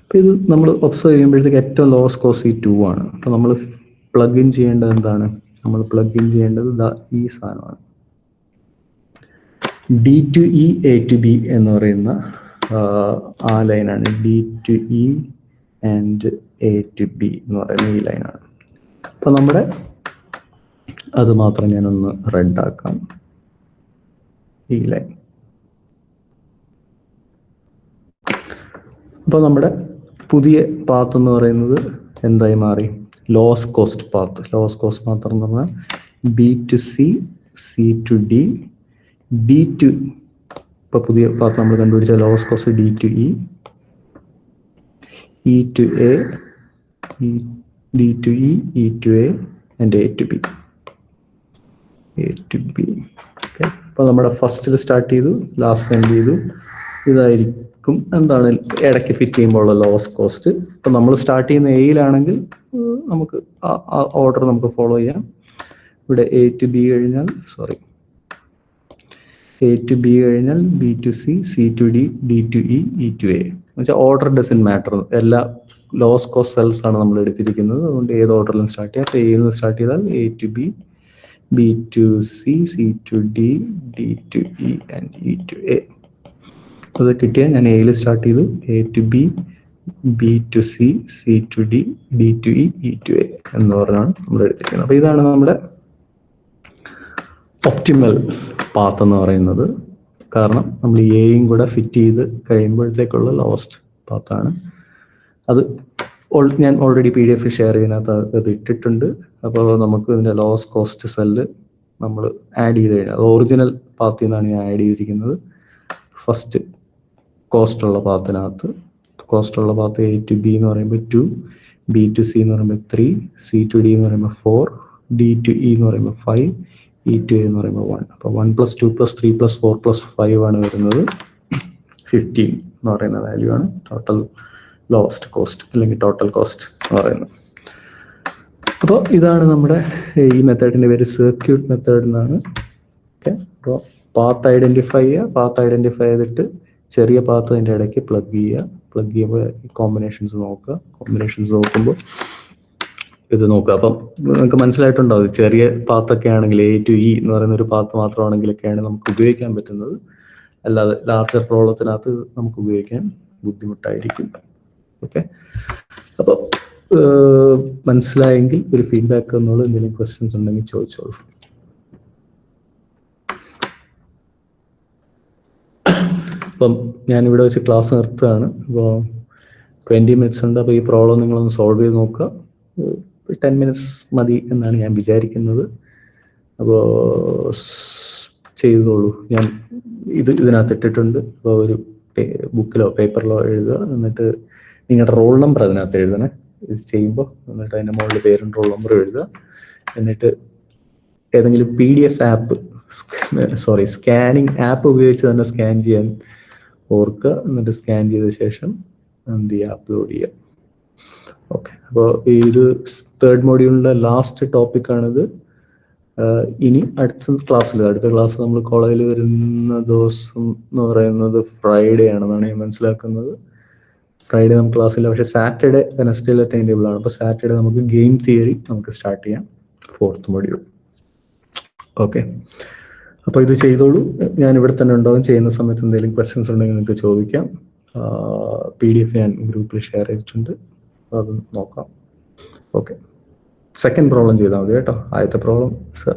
അപ്പോൾ ഇത് നമ്മൾ ഒബ്സർവ് ചെയ്യുമ്പോഴത്തേക്ക് ഏറ്റവും ലോവസ്റ്റ് കോസ്റ്റ് ഈ 2 ആണ്. അപ്പോൾ നമ്മൾ പ്ലഗ് ഇൻ ചെയ്യേണ്ടത് എന്താണ്? നമ്മൾ പ്ലഗ് ഇൻ ചെയ്യേണ്ടത് ഈ സാധനമാണ്. D to E A to B എന്ന് പറയുന്ന ആ ലൈനാണ്. D to E and A to B എന്ന് പറയുന്ന ഈ ലൈനാണ്. അപ്പോൾ നമ്മുടെ അത് മാത്രം ഞാനൊന്ന് റെഡ് ആക്കാം. ഈ ലൈൻ. അപ്പോൾ നമ്മുടെ പുതിയ പാത്ത് എന്ന് പറയുന്നത് എന്തായി മാറി? Lowest cost path. Lowest cost മാത്രം എന്ന് പറഞ്ഞാൽ B to C, C to D, D to ഇപ്പോൾ പുതിയ പാത്ത് നമ്മൾ കണ്ടുപിടിച്ച lowest cost D to E, E to A, D to E, E to A and A to B. A to B. Okay, അപ്പോൾ നമ്മുടെ ഫസ്റ്റിൽ start ചെയ്തു, last end ചെയ്തു. ഇതായിരിക്കും എന്താണ് ഇടയ്ക്ക് ഫിറ്റ് ചെയ്യുമ്പോൾ ഉള്ള ലോവസ്റ്റ് കോസ്റ്റ്. ഇപ്പം നമ്മൾ സ്റ്റാർട്ട് ചെയ്യുന്ന എയിലാണെങ്കിൽ നമുക്ക് ആ ഓർഡർ നമുക്ക് ഫോളോ ചെയ്യാം. ഇവിടെ A to B കഴിഞ്ഞാൽ A to B കഴിഞ്ഞാൽ B to C, C to D, D to E, E to A. എന്നുവെച്ചാൽ ഓർഡർ ഡസൻ മാറ്റർ. എല്ലാ ലോവസ്റ്റ് കോസ്റ്റ് സെൽസ് ആണ് നമ്മൾ എടുത്തിരിക്കുന്നത്. അതുകൊണ്ട് ഏത് ഓർഡറിലും സ്റ്റാർട്ട് ചെയ്യാം. അപ്പോൾ എയിൽ നിന്ന് സ്റ്റാർട്ട് ചെയ്താൽ A to B, B to C, C to D, D to E and E to A. അത് കിട്ടിയാൽ ഞാൻ എയിൽ സ്റ്റാർട്ട് ചെയ്തു. A to B, B to C, C to D, D to E, E to A എന്ന് പറഞ്ഞാണ് നമ്മൾ എടുത്തിരിക്കുന്നത്. അപ്പോൾ ഇതാണ് നമ്മുടെ ഒപ്റ്റിമൽ പാത്ത് എന്ന് പറയുന്നത്. കാരണം നമ്മൾ എയും കൂടെ ഫിറ്റ് ചെയ്ത് കഴിയുമ്പോഴത്തേക്കുള്ള ലോവസ്റ്റ് പാത്താണ് അത്. ഞാൻ ഓൾറെഡി PDF ഷെയർ ചെയ്യുന്നതിനകത്ത് അത് ഇട്ടിട്ടുണ്ട്. അപ്പോൾ നമുക്ക് ഇതിൻ്റെ ലോവസ്റ്റ് കോസ്റ്റ് സെല്ല് നമ്മൾ ആഡ് ചെയ്ത് കഴിഞ്ഞാൽ ഒറിജിനൽ പാത്തിൽ നിന്നാണ് ഞാൻ ആഡ് ചെയ്തിരിക്കുന്നത്. ഫസ്റ്റ് കോസ്റ്റുള്ള പാത്തിനകത്ത് കോസ്റ്റുള്ള പാത്ത് A to B എന്ന് പറയുമ്പോൾ 2, B to C എന്ന് പറയുമ്പോൾ 3, C to D എന്ന് പറയുമ്പോൾ 4, D to E എന്ന് പറയുമ്പോൾ 5, E to A എന്ന് പറയുമ്പോൾ 1. അപ്പോൾ 1 + 2 + 3 + 4 + 5 ആണ് വരുന്നത്. 15 എന്ന് പറയുന്ന വാല്യൂ ആണ് ടോട്ടൽ ലോവസ്റ്റ് കോസ്റ്റ് അല്ലെങ്കിൽ ടോട്ടൽ കോസ്റ്റ് എന്ന് പറയുന്നത്. അപ്പോൾ ഇതാണ് നമ്മുടെ ഈ മെത്തേഡിൻ്റെ പേര് സർക്യൂട്ട് മെത്തേഡ് എന്നാണ്. ഓക്കെ, അപ്പോൾ പാത്ത് ഐഡൻറ്റിഫൈ ചെയ്യുക. പാത്ത് ഐഡൻറ്റിഫൈ ചെയ്തിട്ട് ചെറിയ പാത്ത് അതിൻ്റെ ഇടയ്ക്ക് പ്ലഗ് ചെയ്യുക. പ്ലഗ് ചെയ്യുമ്പോൾ ഈ കോമ്പിനേഷൻസ് നോക്കുക. കോമ്പിനേഷൻസ് നോക്കുമ്പോൾ ഇത് നോക്കുക. അപ്പം നിങ്ങൾക്ക് മനസ്സിലായിട്ടുണ്ടാവും, ചെറിയ പാത്തൊക്കെ ആണെങ്കിൽ A to E എന്ന് പറയുന്ന ഒരു പാത്ത് മാത്രമാണെങ്കിലൊക്കെയാണ് നമുക്ക് ഉപയോഗിക്കാൻ പറ്റുന്നത്. അല്ലാതെ ലാർജർ പ്രോബ്ലത്തിനകത്ത് നമുക്ക് ഉപയോഗിക്കാൻ ബുദ്ധിമുട്ടായിരിക്കും. ഓക്കെ, അപ്പോൾ മനസ്സിലായെങ്കിൽ ഒരു ഫീഡ്ബാക്ക് എന്നുള്ള എന്തെങ്കിലും ക്വസ്റ്റ്യൻസ് ഉണ്ടെങ്കിൽ ചോദിച്ചോളൂ. അപ്പം ഞാനിവിടെ വെച്ച് ക്ലാസ് നിർത്തുകയാണ്. അപ്പോൾ 20 മിനിറ്റ്സ് ഉണ്ട്. അപ്പോൾ ഈ പ്രോബ്ലം നിങ്ങളൊന്ന് സോൾവ് ചെയ്ത് നോക്കുക. 10 മിനിറ്റ്സ് മതി എന്നാണ് ഞാൻ വിചാരിക്കുന്നത്. അപ്പോൾ ചെയ്തോളൂ. ഞാൻ ഇതിനകത്ത് ഇട്ടിട്ടുണ്ട്. അപ്പോൾ ഒരു ബുക്കിലോ പേപ്പറിലോ എഴുതുക. എന്നിട്ട് നിങ്ങളുടെ റോൾ നമ്പർ അതിനകത്ത് എഴുതണേ ഇത് ചെയ്യുമ്പോൾ. എന്നിട്ട് അതിൻ്റെ മുകളിൽ പേരും റോൾ നമ്പറും എഴുതുക. എന്നിട്ട് ഏതെങ്കിലും PDF ആപ്പ്, സ്കാനിങ് ആപ്പ് ഉപയോഗിച്ച് തന്നെ സ്കാൻ ചെയ്യാൻ ഓർക്കുക. എന്നിട്ട് സ്കാൻ ചെയ്ത ശേഷം എന്ത് ചെയ്യുക, അപ്ലോഡ് ചെയ്യുക. ഓക്കെ, അപ്പോൾ ഇത് 3rd മോഡ്യൂളിൻ്റെ ലാസ്റ്റ് ടോപ്പിക്കാണിത്. ഇനി അടുത്ത ക്ലാസ് നമ്മൾ കോളേജിൽ വരുന്ന ദിവസം എന്ന് പറയുന്നത് ഫ്രൈഡേ ആണെന്നാണ് ഞാൻ മനസ്സിലാക്കുന്നത്. ഫ്രൈഡേ നമുക്ക് ക്ലാസ്സില്ല. പക്ഷേ സാറ്റർഡേ വെനസ്ഡേയിലെ ടൈം ടേബിൾ ആണ്. അപ്പോൾ സാറ്റർഡേ നമുക്ക് ഗെയിം തിയറി നമുക്ക് സ്റ്റാർട്ട് ചെയ്യാം, 4th മോഡ്യൂൾ. ഓക്കെ, അപ്പോൾ ഇത് ചെയ്തോളൂ. ഞാൻ ഇവിടെ തന്നെ ഉണ്ടാവും. ചെയ്യുന്ന സമയത്ത് എന്തെങ്കിലും ക്വസ്റ്റ്യൻസ് ഉണ്ടെങ്കിൽ നിങ്ങൾക്ക് ചോദിക്കാം. PDF ഞാൻ ഗ്രൂപ്പിൽ ഷെയർ ചെയ്തിട്ടുണ്ട്, അത് നോക്കാം. ഓക്കെ, സെക്കൻഡ് പ്രോബ്ലം ചെയ്താൽ മതി കേട്ടോ. ആദ്യത്തെ പ്രോബ്ലം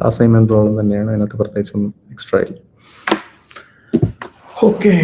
അസൈൻമെന്റ് പ്രോബ്ലം തന്നെയാണ്, അതിനകത്ത് പ്രത്യേകിച്ചൊന്നും എക്സ്ട്രാ ഇല്ല. ഓക്കെ,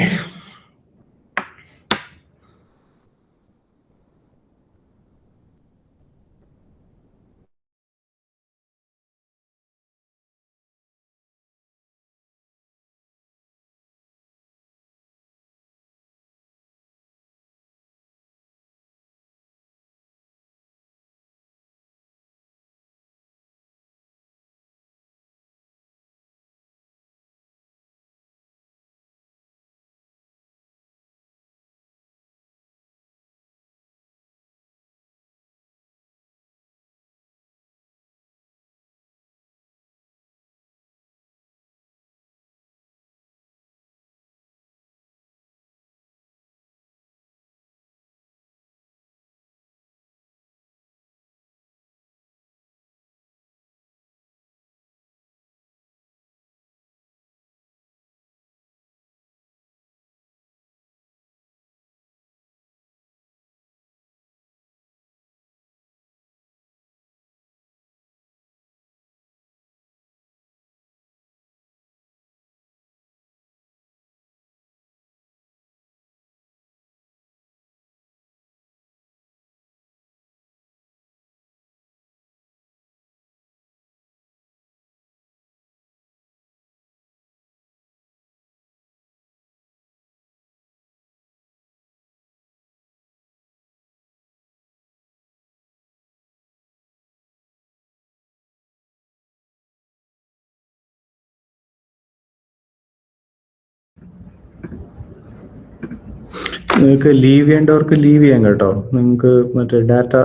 നിങ്ങൾക്ക് ലീവ് ചെയ്യേണ്ടവർക്ക് ലീവ് ചെയ്യാം കേട്ടോ. നിങ്ങൾക്ക് മറ്റേ ഡാറ്റ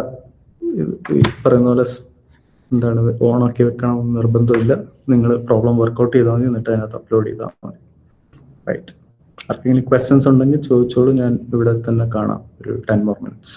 ഈ പറയുന്ന പോലെ എന്താണ് ഓണാക്കി വെക്കണം നിർബന്ധമില്ല. നിങ്ങൾ പ്രോബ്ലം വർക്കൗട്ട് ചെയ്താൽ മതി, എന്നിട്ട് അതിനകത്ത് അപ്ലോഡ് ചെയ്താൽ മതി. റൈറ്റ്, ആർക്കെങ്കിലും ക്വസ്റ്റ്യൻസ് ഉണ്ടെങ്കിൽ ചോദിച്ചോളൂ. ഞാൻ ഇവിടെ തന്നെ കാണാം ഒരു 10 more minutes.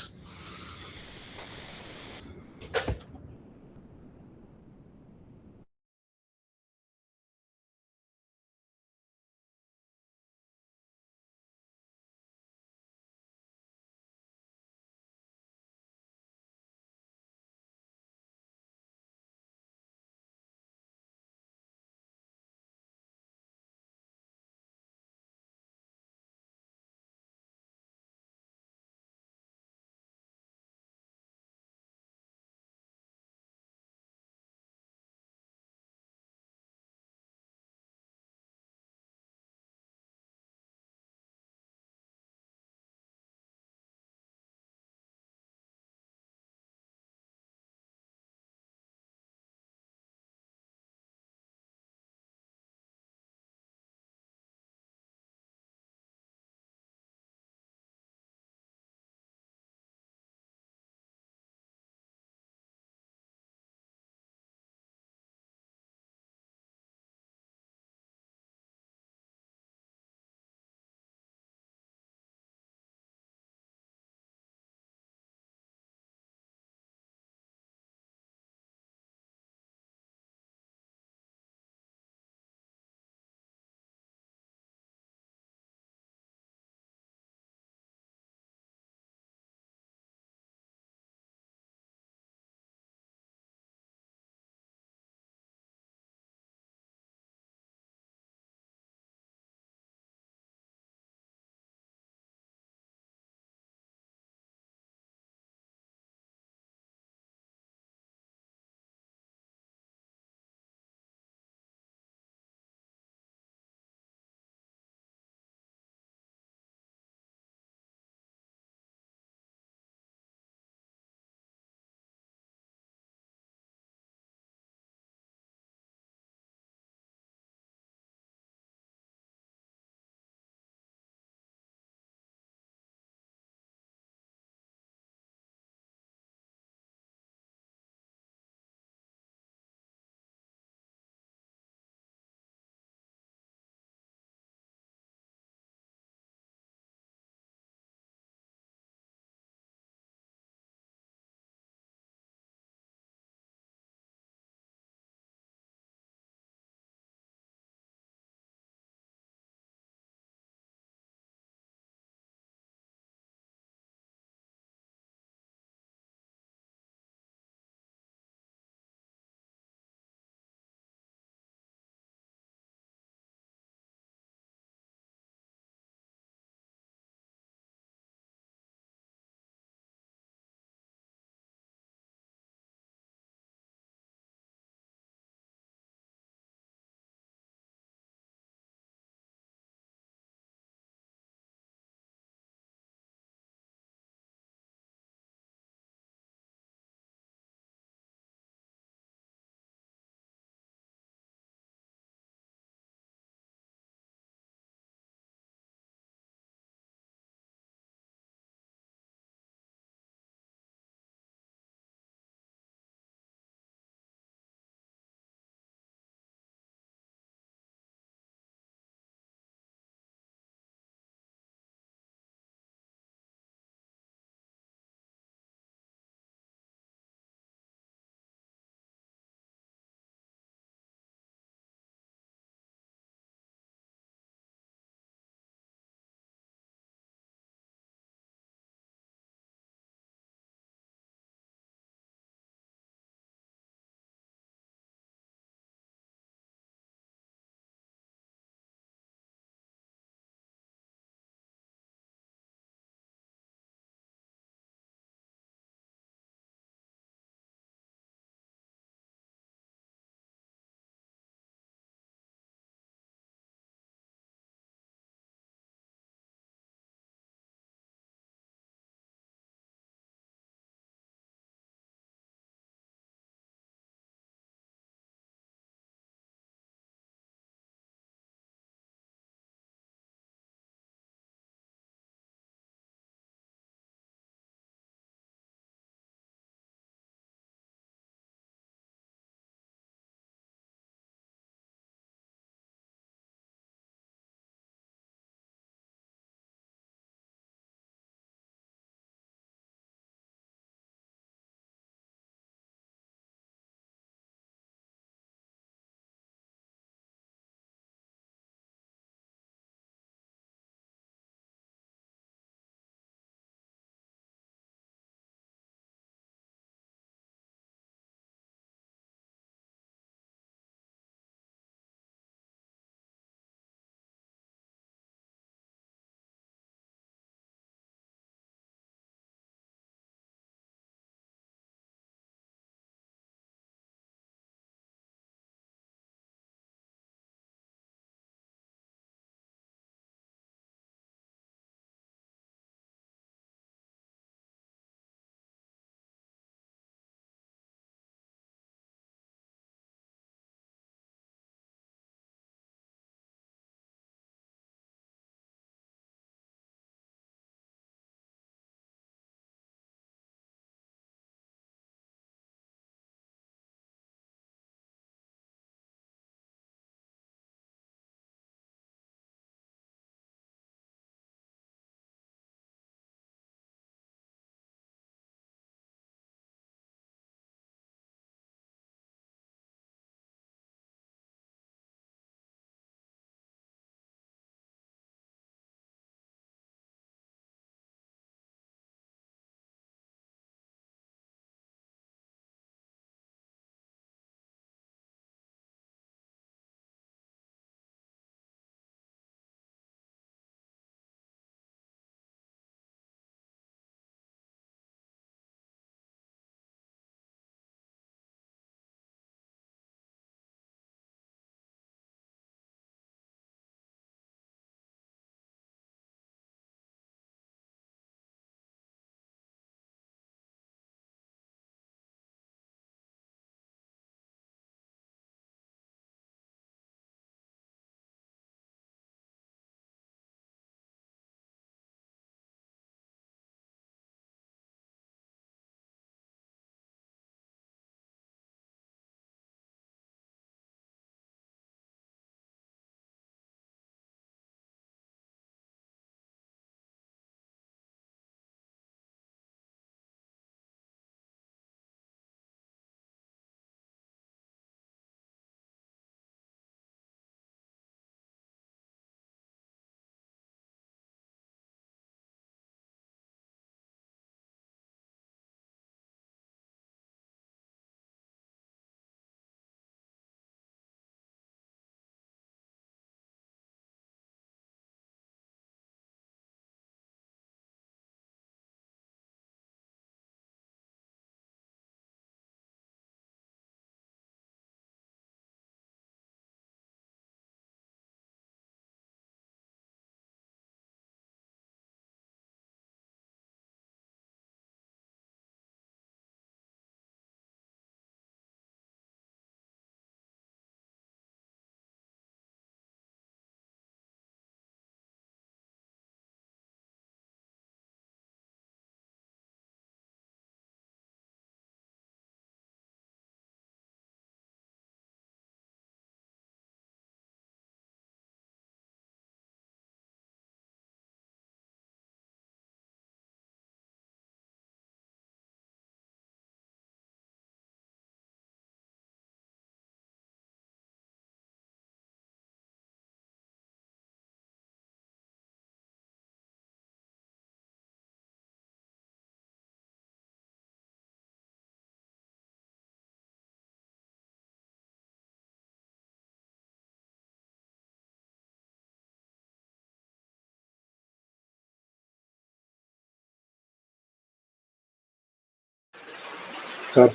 സാർ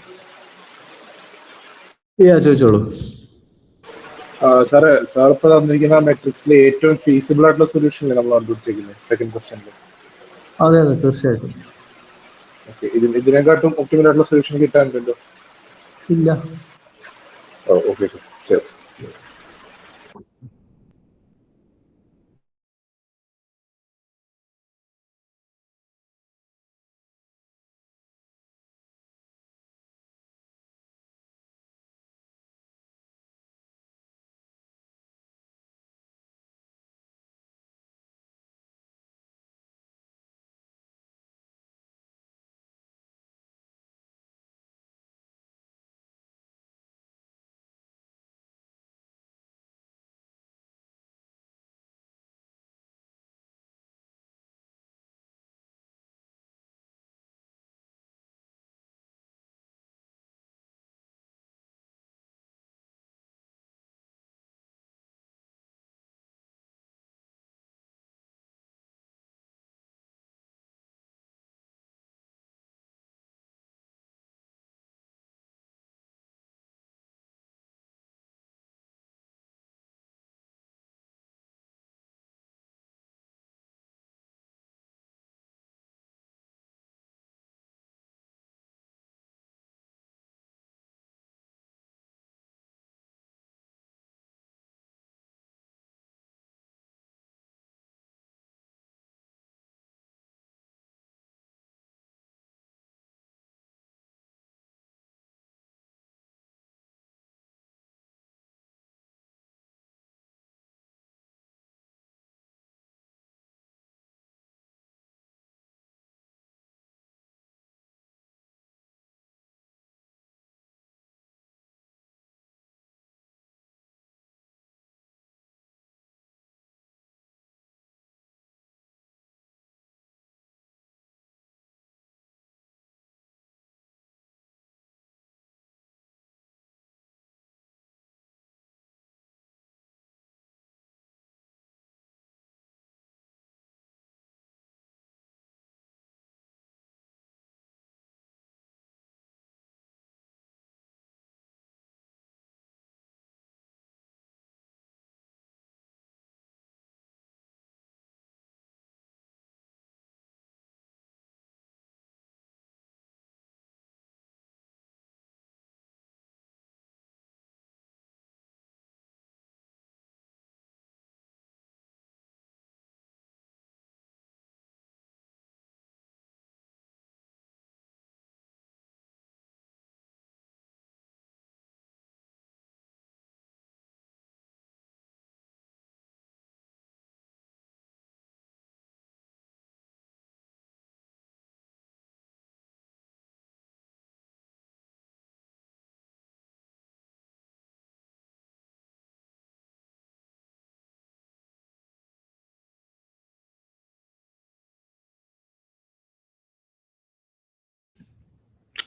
ചോദിച്ചോളൂ. സാറ് സാർ ഇപ്പൊ തന്നിരിക്കുന്ന മെട്രിക്സിലെ ഏറ്റവും ഫീസിബിൾ ആയിട്ടുള്ള സൊല്യൂഷൻ നമ്മൾ കണ്ടുപിടിച്ചേക്കുന്നത് സെക്കൻഡ് ക്വസ്റ്റ്യനിൽ. അതെ തീർച്ചയായിട്ടും. ഓക്കെ, ഇതിനെക്കാട്ടും ഒപ്റ്റിമൽ ആയിട്ടുള്ള സൊല്യൂഷൻ കിട്ടാനുണ്ടല്ലോ? ഇല്ല. ഓക്കെ സാർ, ശരി.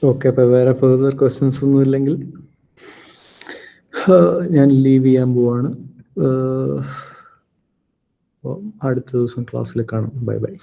ഓക്കെ, അപ്പോൾ വേറെ ഫെർദർ ക്വസ്റ്റ്യൻസ് ഒന്നും ഇല്ലെങ്കിൽ ഞാൻ ലീവ് ചെയ്യാൻ പോവാണ്. അടുത്ത ദിവസം ക്ലാസ്സിൽ കാണാം. Bye bye.